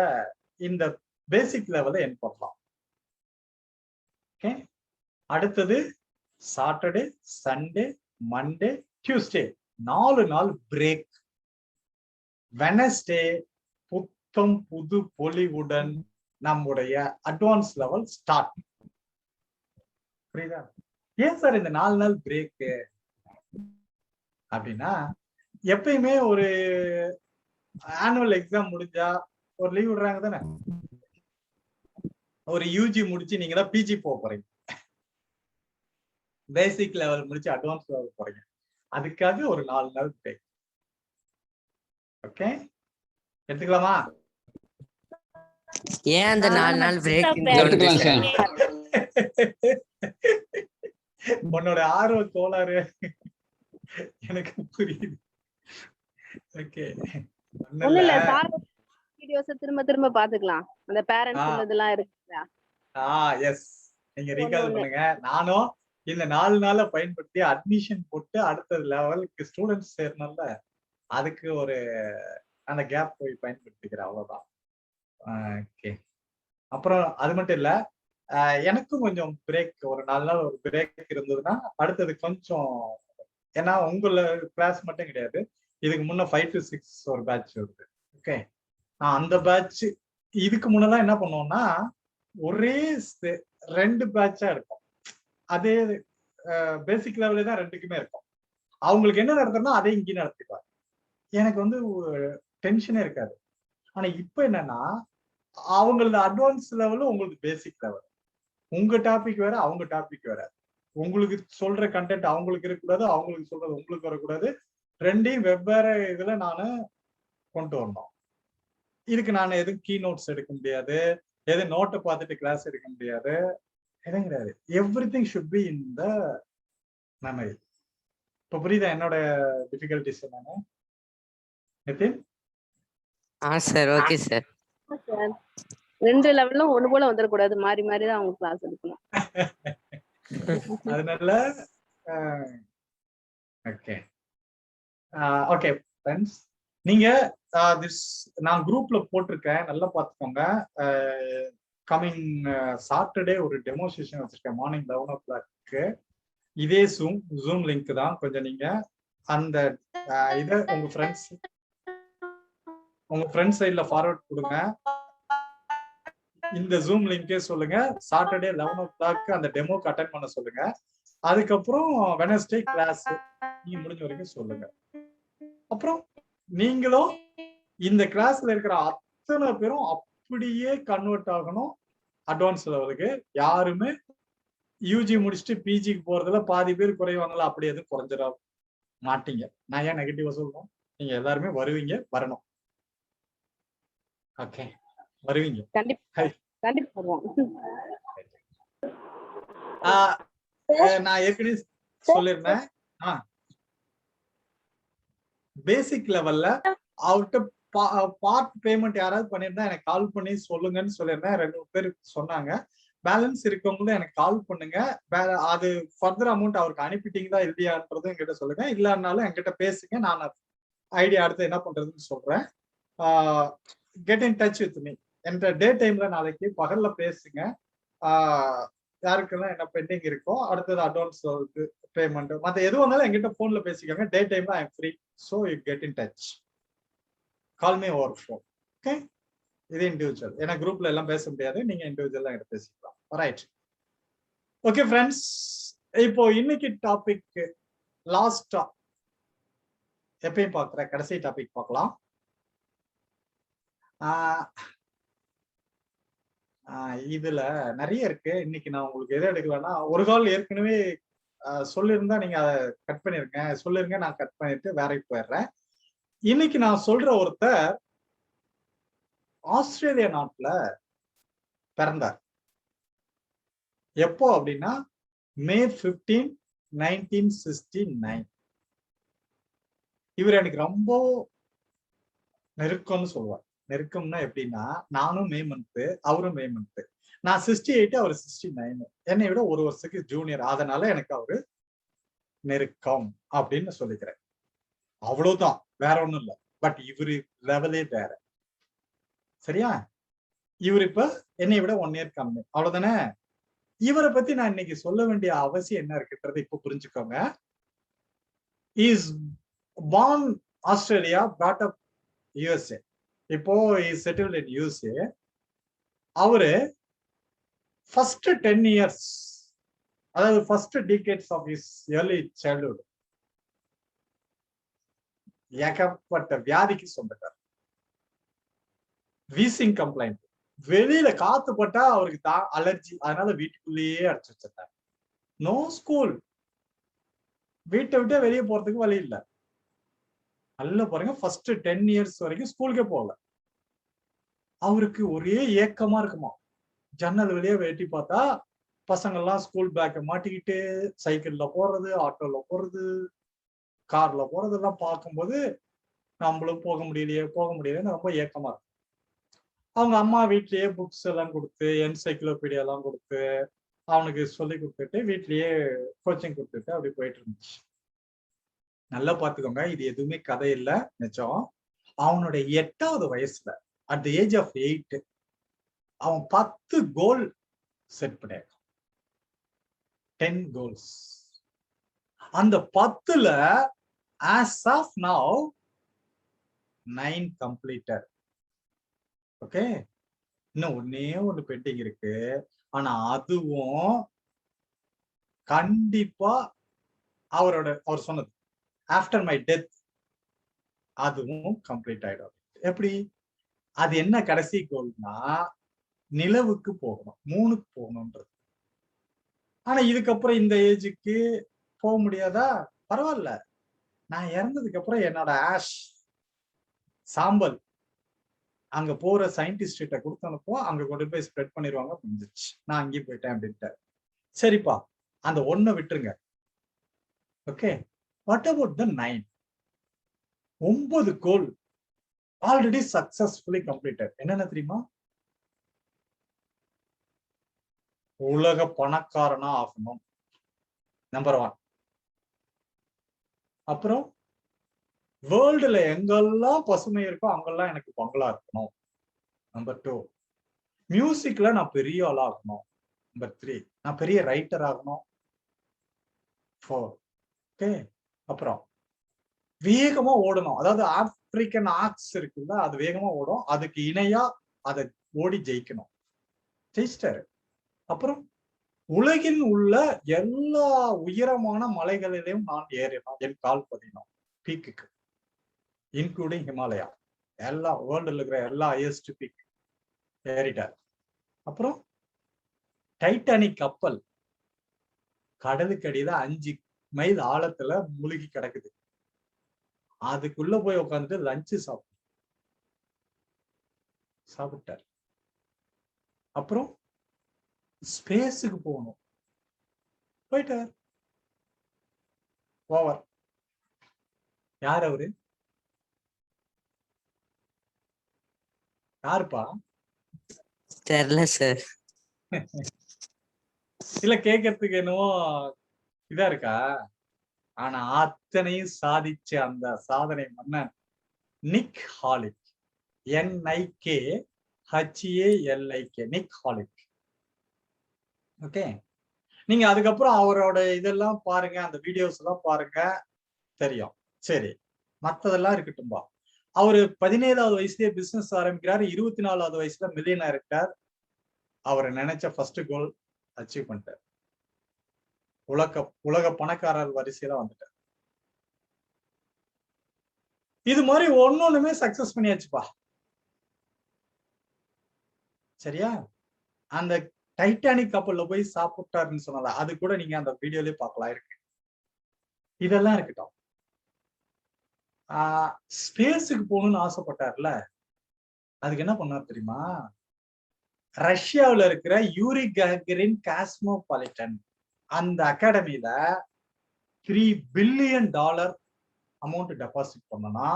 இந்த பேசிக் லெவல என் பண்ணலாம். ஓகே, அடுத்தது சாட்டர்டே, சண்டே, மண்டே, டியூஸ்டே 4 நாள் பிரேக். வெனஸ்டே புத்தம் புது பொலிவுடன் நம்முடைய அட்வான்ஸ் லெவல் ஸ்டார்ட். புரியுதா? ஏன் சார் இந்த 4 நாள் பிரேக் அப்படின்னா, எப்பயுமே ஒரு ஆனுவல் எக்ஸாம் முடிஞ்சா ஒரு லீவ் விடுறாங்க தானே. ஒரு யூஜி முடிச்சு நீங்க தான் பிஜி போறீங்க, பேசிக் லெவல் முடிச்சு அட்வான்ஸ் லெவல் போறீங்க, அதுக்காக ஒரு 4 நாள் பிரேக். ஓகே, எடுத்துக்கலாமா? ஏன் அந்த 4 நாள் பிரேக்? எடுத்துக்கலாம் சார். உன்னோட ஆர்வ கோளாறு எனக்கு புரியுது. ஓகே, ஒண்ணு இல்ல சார், வீடியோஸ் திரும்ப திரும்ப பாத்துக்கலாம். அந்த பேரண்ட்ஸ் உள்ளதெல்லாம் இருக்குதா? எஸ், நீங்க ரீகால் பண்ணுங்க. நானும் இந்த 4 நாளை பயன்படுத்தி அட்மிஷன் போட்டு அடுத்த லெவலுக்கு ஸ்டூடெண்ட்ஸ் சேரணும்ல, அதுக்கு ஒரு அந்த கேப் போய் பயன்படுத்திக்கிறேன், அவ்வளவுதான். ஓகே, அப்புறம் அது மட்டும் இல்ல, எனக்கும் கொஞ்சம் பிரேக், ஒரு 4 நாள் ஒரு பிரேக் இருந்ததுன்னா அடுத்தது கொஞ்சம், ஏன்னா உங்கள கிளாஸ் மட்டும் கிடையாது, இதுக்கு முன்ன 5 to 6 ஒரு பேட்ச் வருது. ஓகே, அந்த பேட்ச் இதுக்கு முன்னதான் என்ன பண்ணுவோம்னா ஒரே 2 பேட்சா இருக்கும். அதே பேசிக் லெவலே தான் 2க்குமே இருக்கும். அவங்களுக்கு என்ன நடத்துறோம்னா அதே இங்கே நடத்திப்பாங்க. எனக்கு வந்து டென்ஷனே இருக்காது. ஆனா இப்ப என்னன்னா அவங்களோட அட்வான்ஸ் லெவலும் உங்களுக்கு பேசிக் லெவல், உங்க டாபிக் வேற அவங்க டாபிக் வேற. உங்களுக்கு சொல்ற கண்டென்ட் அவங்களுக்கு இருக்கக்கூடாது, அவங்களுக்கு சொல்றது உங்களுக்கு வரக்கூடாது. 2யும் வெவ்வேறு இதுல நானு கொண்டு வரணும். இதுக்கு நான் எதுவும் கீ நோட்ஸ் எடுக்க முடியாது, எதுவும் நோட்டை பார்த்துட்டு கிளாஸ் எடுக்க முடியாது, எதுவும் கிடையாது. Everything should be in the memory. இப்ப புரியுதா என்னோட டிஃபிகல்டிஸ் என்னன்னு நிதின்? Sir okay sir. 2 லெவலும் ஒண்ணு போல வந்துடக்கூடாது, மாறி மாறி தான் அவங்க கிளாஸ் எடுக்கணும். அதனால ஓகே ஓகே ஃப்ரெண்ட்ஸ், நீங்க நான் குரூப்ல போட்டிருக்கேன், நல்லா பார்த்துக்கோங்க. கமிங் சாட்டர்டே ஒரு டெமோ செஷன் வச்சிருக்கேன் மார்னிங் 11 o'clock. இதே ஜூம் லிங்க் தான். கொஞ்சம் நீங்க அந்த இதை உங்க ஃப்ரெண்ட்ஸ் சைட்ல ஃபார்வர்ட் கொடுங்க. இந்த ஜூம் லிங்கே சொல்லுங்க, சாட்டர்டே 11 o'clock அந்த டெமோக்கு அட்டென்ட் பண்ண சொல்லுங்க. அதுக்கப்புறம் வெனஸ்டே கிளாஸ் நீங்க முடிஞ்ச வரைக்கும் சொல்லுங்க. அப்புறம் நீங்களும் இந்த கிளாஸ்ல இருக்கிற அத்தனை பேரும் அப்படியே கன்வெர்ட் ஆகணும் அட்வான்ஸ் லெவலுக்கு. யாருமே யூஜி முடிச்சுட்டு பிஜிக்கு போறதுல பாதி பேர் குறைவாங்களா, அப்படி எதுவும் குறைஞ்சிட மாட்டீங்க. நான் ஏன் நெகட்டிவா சொல்லணும்? நீங்க எல்லாருமே வருவீங்க, வரணும். ஓகே, வருவீங்க. கண்டிப்பா கண்டிப்பா வருவோம். நான் ஏற்கனவே சொல்லிருந்தேன், பேசிக் லெவல்ல அவர்கிட்ட பார்ட் பேமெண்ட் யாராவது பண்ணிருந்தா எனக்கு கால் பண்ணி சொல்லுங்கன்னு சொல்லியிருந்தேன். 2 பேர் சொன்னாங்க. பேலன்ஸ் இருக்கவங்களும் எனக்கு கால் பண்ணுங்க. அது ஃபர்தர் அமௌண்ட் அவருக்கு அனுப்பிட்டீங்களா இல்லையான்றதும் என்கிட்ட சொல்லுங்க. இல்லைன்னாலும் என்கிட்ட பேசுங்க, நான் ஐடியா அடுத்து என்ன பண்றதுன்னு சொல்றேன். Get in touch with me. என்ற டே டைம்ல நாளைக்கு பகல்ல பேசுங்க. யாருக்கெல்லாம் என்ன பெண்டிங் இருக்கோ அடுத்தது அட்வான்ஸ் பேமெண்ட் மற்ற எது வந்தாலும் என்கிட்ட போன்ல பேசிக்கோங்க. டே டைம்ல I am free, so you get in touch, call me over phone. Okay, இது இண்டிவிஜுவல். ஏன்னா குரூப்ல எல்லாம் பேச முடியாது, நீங்க இண்டிவிஜுவலா என்கிட்ட பேசிக்கலாம். Right, okay friends. இப்போ இன்னைக்கு டாபிக் லாஸ்டா எப்பயும் பார்க்குற கடைசி டாபிக் பார்க்கலாம். இதுல நிறைய இருக்கு. இன்னைக்கு நான் உங்களுக்கு எதை எடுக்கலன்னா, ஒரு கால் ஏற்கனவே சொல்லியிருந்தா நீங்க அதை கட் பண்ணிருங்க, சொல்லிருங்க, நான் கட் பண்ணிட்டு வேலைக்கு போயிடுறேன். இன்னைக்கு நான் சொல்ற ஒருத்தர் ஆஸ்திரேலியா நாட்டுல பிறந்தார். எப்போ அப்படின்னா May 15, 1969. இவர் எனக்கு ரொம்ப நெருக்கம்னு சொல்லுவார். நெருக்கம்னா எப்படின்னா, நானும் மே மந்த், அவரும் மே மந்த். நான் 68, அவர் 69. என்னை விட 1 வருஷத்துக்கு ஜூனியர். அதனால எனக்கு அவரு நெருக்கம் அப்படின்னு சொல்லிக்கிறேன். அவ்வளவுதான், வேற ஒண்ணும் இல்லை. பட் இவரு லெவலே வேற. சரியா? இவர் இப்ப என்னை விட 1 இயர் கம்மி, அவ்வளவுதானே. இவரை பத்தி நான் இன்னைக்கு சொல்ல வேண்டிய அவசியம் என்ன இருக்குன்றது இப்ப புரிஞ்சுக்கோங்க. Is born Australia, brought up USA. இப்போ இஸ் செட்டில்ட் இன் USA. அவரு ஃபர்ஸ்ட் 10 இயர்ஸ், அதாவது first decades of his early childhood ஏகப்பட்ட வியாதிக்கு சொந்தக்கார். வீசிங் கம்ப்ளைண்ட், வெளியில காத்து பட்டா அவருக்கு அலர்ஜி, அதனால வீட்டுக்குள்ளேயே அடைச்சு வச்சிருந்தார். நோ ஸ்கூல், வீட்டை விட்டு வெளியே போறதுக்கு வழி இல்லை. நல்லா பாருங்க, ஃபர்ஸ்ட் 10 இயர்ஸ் வரைக்கும் ஸ்கூலுக்கே போகல. அவருக்கு ஒரே ஏக்கமா இருக்குமா. ஜன்னல் வெளியே வெட்டி பார்த்தா பசங்க எல்லாம் ஸ்கூல் பேக்கை மாட்டிக்கிட்டு சைக்கிள்ல போறது, ஆட்டோல போறது, கார்ல போறது எல்லாம் பார்க்கும்போது நம்மளும் போக முடியலையேன்னு ரொம்ப ஏக்கமா இருக்கும். அவங்க அம்மா வீட்லயே புக்ஸ் எல்லாம் கொடுத்து, என்சைக்ளோபீடியா எல்லாம் கொடுத்து அவனுக்கு சொல்லி கொடுத்துட்டு வீட்லயே கோச்சிங் கொடுத்துட்டு அப்படி போயிட்டு இருந்துச்சு. நல்லா பாத்துக்கோங்க, இது எதுவுமே கதை இல்ல, நிஜம். அவனுடைய 8வது வயசுல, அட் தி ஏஜ் ஆஃப் 8, அவன் 10 கோல் செட் பண்ணிருக்கான். 10 கோல்ஸ். அந்த 10ல as of now 9 completed. Okay, இன்னும் ஒன்னே ஒண்ணு பெண்டிங் இருக்கு. ஆனா அதுவும் கண்டிப்பா அவர் சொன்னது ஆஃப்டர் மை டெத் அதுவும் கம்ப்ளீட் ஆயிடும். எப்படி? அது என்ன கடைசி கோல்னா, நிலவுக்கு போகணும், 3க்கு போகணும்ன்றது. ஆனா இதுக்கப்புறம் இந்த ஏஜுக்கு போக முடியாதா? பரவாயில்ல, நான் இறந்ததுக்கு அப்புறம் என்னோட ஆஷ் சாம்பல் அங்க போற சயின்டிஸ்ட் கிட்ட கொடுத்தனப்போ அங்க கொண்டு போய் ஸ்ப்ரெட் பண்ணிடுவாங்க, முடிஞ்சிருச்சு, நான் அங்கேயும் போயிட்டேன் அப்படின்ட்டு. சரிப்பா, அந்த 1 விட்டுருங்க. Okay, what about the 9? 9 goal already successfully completed. என்னென்ன தெரியுமா? உலக பணக்காரனா ஆகணும், நம்பர் 1. அப்புறம் வேர்ல்டுல எங்கெல்லாம் பசுமை இருக்கோ அங்கெல்லாம் எனக்கு பங்களா இருக்கணும், நம்பர் 2. மியூசிக்ல நான் பெரிய ஆளா ஆகணும், நம்பர் 3. நான் பெரிய ரைட்டர் ஆகணும், 4. ஓகே, அப்புறம் வேகமா ஓடணும், அதாவது ஆப்பிரிக்கன் ஆக்ஸ் இருக்குல்ல, அது வேகமா ஓடும், அதுக்கு இணையா அதை ஓடி ஜெயிக்கணும், ஜெயிச்சிட்டாரு. அப்புறம் உலகில் உள்ள எல்லா உயரமான மலைகளிலையும் நான் ஏறினோம், என் கால் பதினோம் பீக்குக்கு. இன்க்ளூடிங் ஹிமாலயா, எல்லா வேர்ல்டுல இருக்கிற எல்லா ஹையஸ்ட் பீக் ஏறிட்டார். அப்புறம் டைட்டானிக் கப்பல் கடலுக்கு அடியில 5 மைல் ஆழத்துல மூழ்கி கிடக்குது. அதுக்குள்ள போய் உட்காந்துட்டு லஞ்சு சாப்பிட்டார். அப்புறம் ஸ்பேஸுக்கு போகணும், போயிட்டார். ஓவர். யார் அவரு? யாருப்பா? தெரியல சார். இல்ல கேட்கறதுக்கு என்னவோ இதா இருக்கா? ஆனா அத்தனையும் சாதிச்ச அந்த சாதனை மன்னன் நிக் ஹாலிக். NIKHALIK, நிக் ஹாலிக். ஓகே, நீங்க அதுக்கப்புறம் அவரோட இதெல்லாம் பாருங்க, அந்த வீடியோஸ் எல்லாம் பாருங்க, தெரியும். சரி, மத்ததெல்லாம் இருக்கட்டும்பா. அவரு 17வது வயசுலயே பிசினஸ் ஆரம்பிக்கிறாரு. 24வது வயசுல மில்லியனர் இருக்கார். அவர் நினைச்ச ஃபர்ஸ்ட் கோல் அச்சீவ் பண்ணிட்டார். உலக பணக்காரர் வரிசையில வந்துட்டார். இது மாதிரி ஒன்னொண்ணுமே சக்சஸ் பண்ணியாச்சுப்பா. சரியா? அந்த டைட்டானிக் கப்பல்ல போய் சாப்பிட்டாருன்னு சொன்னல, அது கூட நீங்க அந்த வீடியோலயே பார்க்கலாம், இருக்கு. இதெல்லாம் இருக்கட்டும். ஸ்பேஸுக்கு போகணும்னு ஆசைப்பட்டார்ல, அதுக்கு என்ன பண்ணார் தெரியுமா? ரஷ்யாவில் இருக்கிற யூரி ககரின் காஸ்மோபாலிட்டன் அந்த அகாடமியில $3 பில்லியன் அமௌண்ட் டெபாசிட் பண்ணனா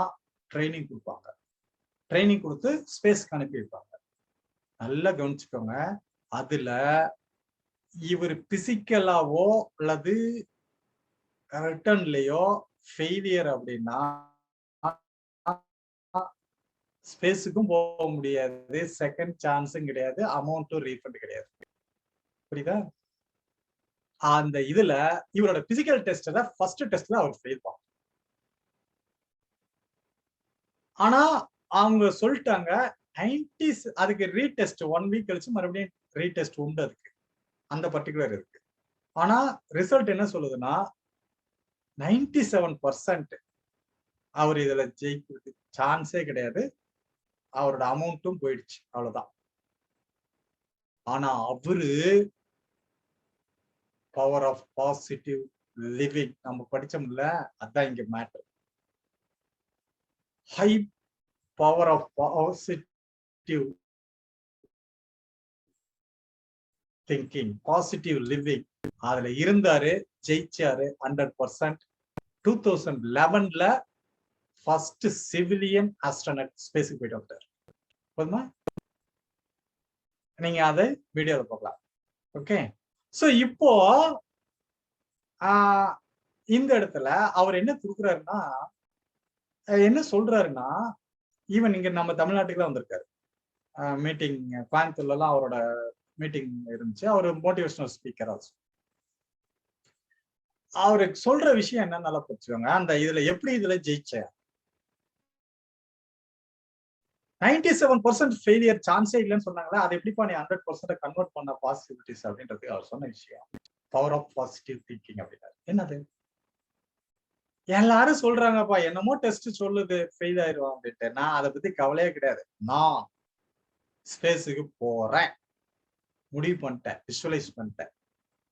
ட்ரைனிங் கொடுப்பாங்க. ட்ரைனிங் கொடுத்து ஸ்பேஸ்க்கு அனுப்பி வைப்பாங்க. நல்லா கவனிச்சுக்கோங்க. அதுல இவர் பிசிக்கலாவோ அல்லது ரிட்டர்ன்லயோ ஃபெயிலியர் அப்படின்னா ஸ்பேஸுக்கும் போக முடியாது, செகண்ட் சான்ஸும் கிடையாது, அமௌண்ட்டும் ரீஃபண்ட் கிடையாது. புரியுதா? அந்த இதுல இவரோட பிசிக்கல் டெஸ்ட்ல ஃபர்ஸ்ட் டெஸ்ட்ல அவர் ஃபெயில் பண்ணார். ஆனா அவங்க சொல்லிட்டாங்க 90s அதுக்கு ரீடெஸ்ட் 1 வீக் கழிச்சு மறுபடியும் ரீடெஸ்ட் உண்டு, அதுக்கு அந்த பர்டிகுலர் இருக்கு. ஆனா ரிசல்ட் என்ன சொல்லுதுன்னா 97% அவர் இதுல ஜெயிக்கிறதுக்கு சான்ஸே கிடையாது, அவரோட அமௌண்ட்டும் போயிடுச்சு, அவ்வளவுதான். ஆனா அவரு பவர் ஆஃப் பாசிட்டிவ் லிவிங் நம்ம படிச்சோம்ல, அதான் இங்க matter. High power of positive thinking, positive living, அதுல இருந்தாரு, ஜெயிச்சாரு 100%. 2011ல ஃபர்ஸ்ட் சிவிலியன் ஆஸ்ட்ரோனட் ஸ்பேஸுக்கு போயிட்டு வந்தார். போதுமா? நீங்க அதை வீடியோல பார்க்கலாம். ஓகே, சோ இப்போ இந்த இடத்துல அவர் என்ன கொடுக்குறாருன்னா, என்ன சொல்றாருன்னா, ஈவன் இங்க நம்ம தமிழ்நாட்டுக்கு தான் வந்திருக்காரு. மீட்டிங் கோயம்புத்தூர்ல எல்லாம் அவரோட மீட்டிங் இருந்துச்சு. அவர் மோட்டிவேஷனல் ஸ்பீக்கர் ஆல்சோ. அவருக்கு சொல்ற விஷயம் என்ன நல்லா புரிச்சுக்கோங்க. அந்த இதுல எப்படி இதுல ஜெயிச்ச 97% ஃபெயிலியர் சான்ஸே இல்லைன்னு சொன்னாங்களா, அது எப்படிப்பா நீ 100% கன்வெர்ட் பண்ண பாசிபிலிட்டிஸ் அப்படின்றது அவர் சொன்ன விஷயம். பவர் ஆஃப் பாசிட்டிவ் திங்கிங் அப்படின்னா என்னது? எல்லாரும் சொல்றாங்கப்பா, என்னமோ டெஸ்ட் சொல்லுது ஃபெயில் ஆயிடுவான் அப்படின்ட்டு. நான் அதை பத்தி கவலையே கிடையாது. நான் ஸ்பேஸுக்கு போறேன், முடிவு பண்ணிட்டேன், விஷுவலைஸ் பண்ணிட்டேன்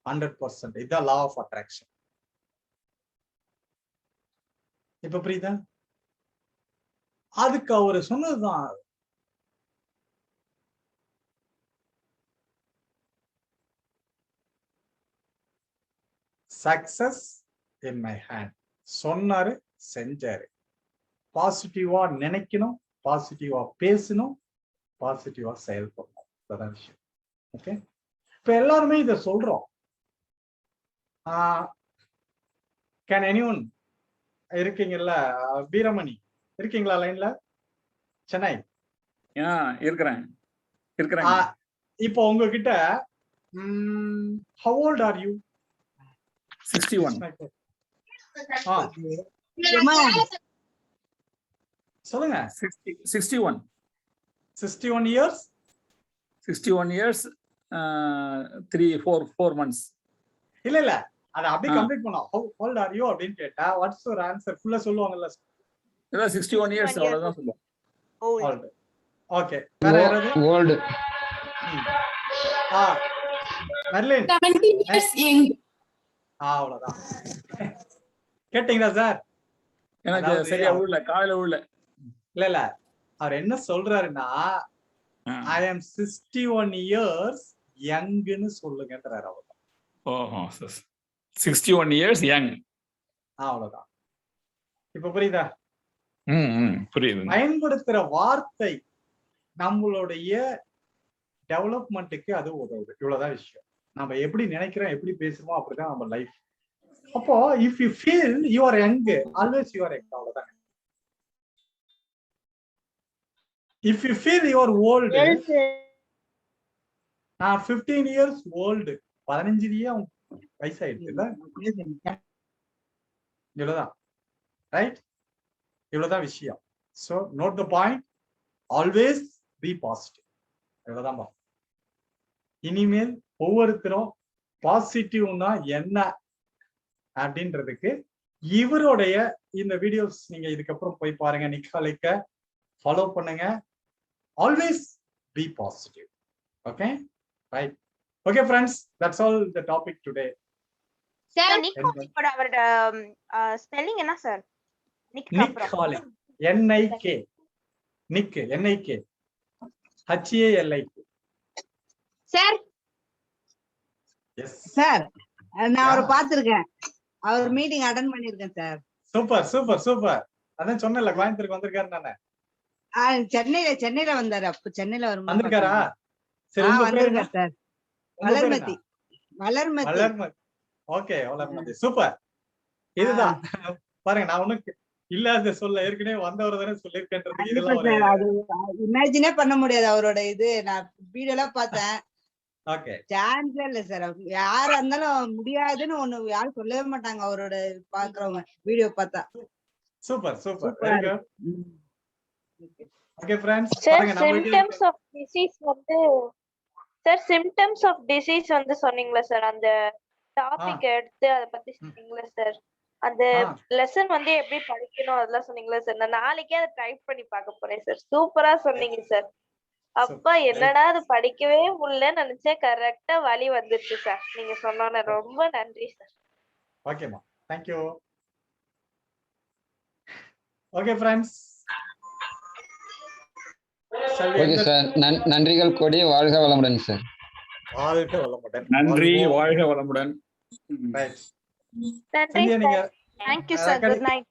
100%. இதுதான் லா ஆஃப் அட்ராக்ஷன். இப்ப புரியுதா? அதுக்கு அவரு சொன்னதுதான். Success in my hand. சொன்னாரு, செஞ்சாரு. பாசிட்டிவா நினைக்கணும், பாசிட்டிவா பேசணும், பாசிட்டிவா செயல்படணும். அதான் விஷயம். ஓகே, இப்ப எல்லாருமே இத சொல்றோம். கேன் எனிஒன் இருக்கீங்கல்ல? வீரமணி இருக்கீங்களா லைன்ல? சென்னை இருக்கிறேன். இப்போ உங்ககிட்ட how old are you? 61. சொல்லுங்க. 61. 61 years. 61 years 4 months. இல்ல இல்ல, அத அப்படியே கம்ப்ளீட் பண்ணோம். how old are you அப்படின்னு கேட்டா வாட்ஸ் யுவர் ஆன்சர்? ஃபுல்லா சொல்லுவாங்கல்ல. இதான் 61 இயர்ஸ் 61 அவ்வளவுதான் சொல்லுவோம். old. ஓகே வேற யாராவது ஓல்டு. ஆ மெர்லின் 17 years young. அவ்வளவுதான். கேட்டீங்களா சார்? எனக்கு அதாவது சரியா உள்ள காலையில உள்ள. இல்ல அவர் என்ன சொல்றாருன்னா ஐ ஆம் 61 இயர்ஸ் யங்னு சொல்லுங்கன்றாரு அவர். ஓஹோ 61 இயர்ஸ் யங். அவ்வளவுதான். இப்ப புரியுதா? புரியுது. பயன்படுத்துற வார்த்தை நம்மளுடைய டெவலப்மெண்ட்டுக்கு அது உதவுது. இவ்வளவுதான் விஷயம். நம்ம எப்படி நினைக்கிறோம் எப்படி பேசுறோமோ அப்படிதான் நம்ம லைஃப். அப்போ if you feel you are young always you are young. அவ்வளவுதான். If you feel you are old நான் 15 இயர்ஸ் ஓல்டு 15 வயசாயிடுச்சு இல்ல இவ்வளவுதான். ரைட்? இவ்வளவுதான் விஷயம். So note the point. Always be positive. இவ்வளவுதான். இனிமேல் ஒவ்வொருத்தரும் பாசிட்டிவ்னா என்ன அப்படின்றதுக்கு இவருடைய இந்த வீடியோஸ் நீங்க இதுக்கப்புறம் போய் பாருங்க. நிக்காலிக்க ஃபாலோ பண்ணுங்க. Always be positive. Okay right. Okay friends, that's all the topic today. Sir நிக்காலிக்கோட அவரோட ஸ்பெல்லிங் என்ன sir? Nikhalik NIK Nik NIK HALIK. Sir yes sir நான் அவரை பாத்துருக்கேன். அவர் மீட்டிங் அட்டெண்ட் பண்ணிருக்கேன் சார். Super super super. அதான் சொன்னேன்ல கோயம்புத்தூருக்கு வந்திருக்காரு நானே. சென்னையில வந்தாரு. அப்ப சென்னையில வரும்போது வந்திருக்காரா? சரி உங்க பேர் என்ன? வந்திருக்காரு sir. Valarmathi. Valarmathi. Valarmathi. Okay Valarmathi. Super. இதுதான் பாருங்க நான் உனக்கு இல்லாத சொல்ல ஏற்கனவே வந்தவர் தானே சொல்லிருக்கேன்றது இதெல்லாம் ஒரு இமேஜினே பண்ண முடியாது அவரோட இது. நான் வீடியோ எல்லாம் பார்த்தேன். ஓகே சான்ஸே இல்ல சார். யாரா இருந்தாலும் முடியாதுன்னு ஒண்ணு யாரும் சொல்லவே மாட்டாங்க அவரோட பாக்குறவங்க வீடியோ பார்த்தா. Super super. Very good. Okay friends sir பாருங்க நம்ம சிம்டம்ஸ் ஆஃப் டிசீஸ் வந்து சார் சிம்டம்ஸ் ஆஃப் டிசீஸ் வந்து சொன்னீங்களா சார்? அந்த டாபிக் எடுத்து அத பத்தி சொன்னீங்களா சார்? அந்த லெசன் வந்து எப்படி படிக்கணும் அதெல்லாம் சொன்னீங்களா சார்? நான் நாளைக்கே அதை டைப் பண்ணி பார்க்க போறேன் சார். சூப்பரா சொன்னீங்க சார். அப்பா என்னடா அது படிக்கவே முடியலன்னு நினைச்சேன். கரெக்டா வழி வந்துருச்சு சார் நீங்க சொன்னோன்னு. ரொம்ப நன்றி சார். ஓகேமா thank you. Okay friends okay sir. நன்றிகள் கோடி. வாழ்க வளமுடன் சார். வாழ்க வளமுடன். நன்றி. வாழ்க வளமுடன். ரைட். நன்றி sir. Thank you sir. Good night.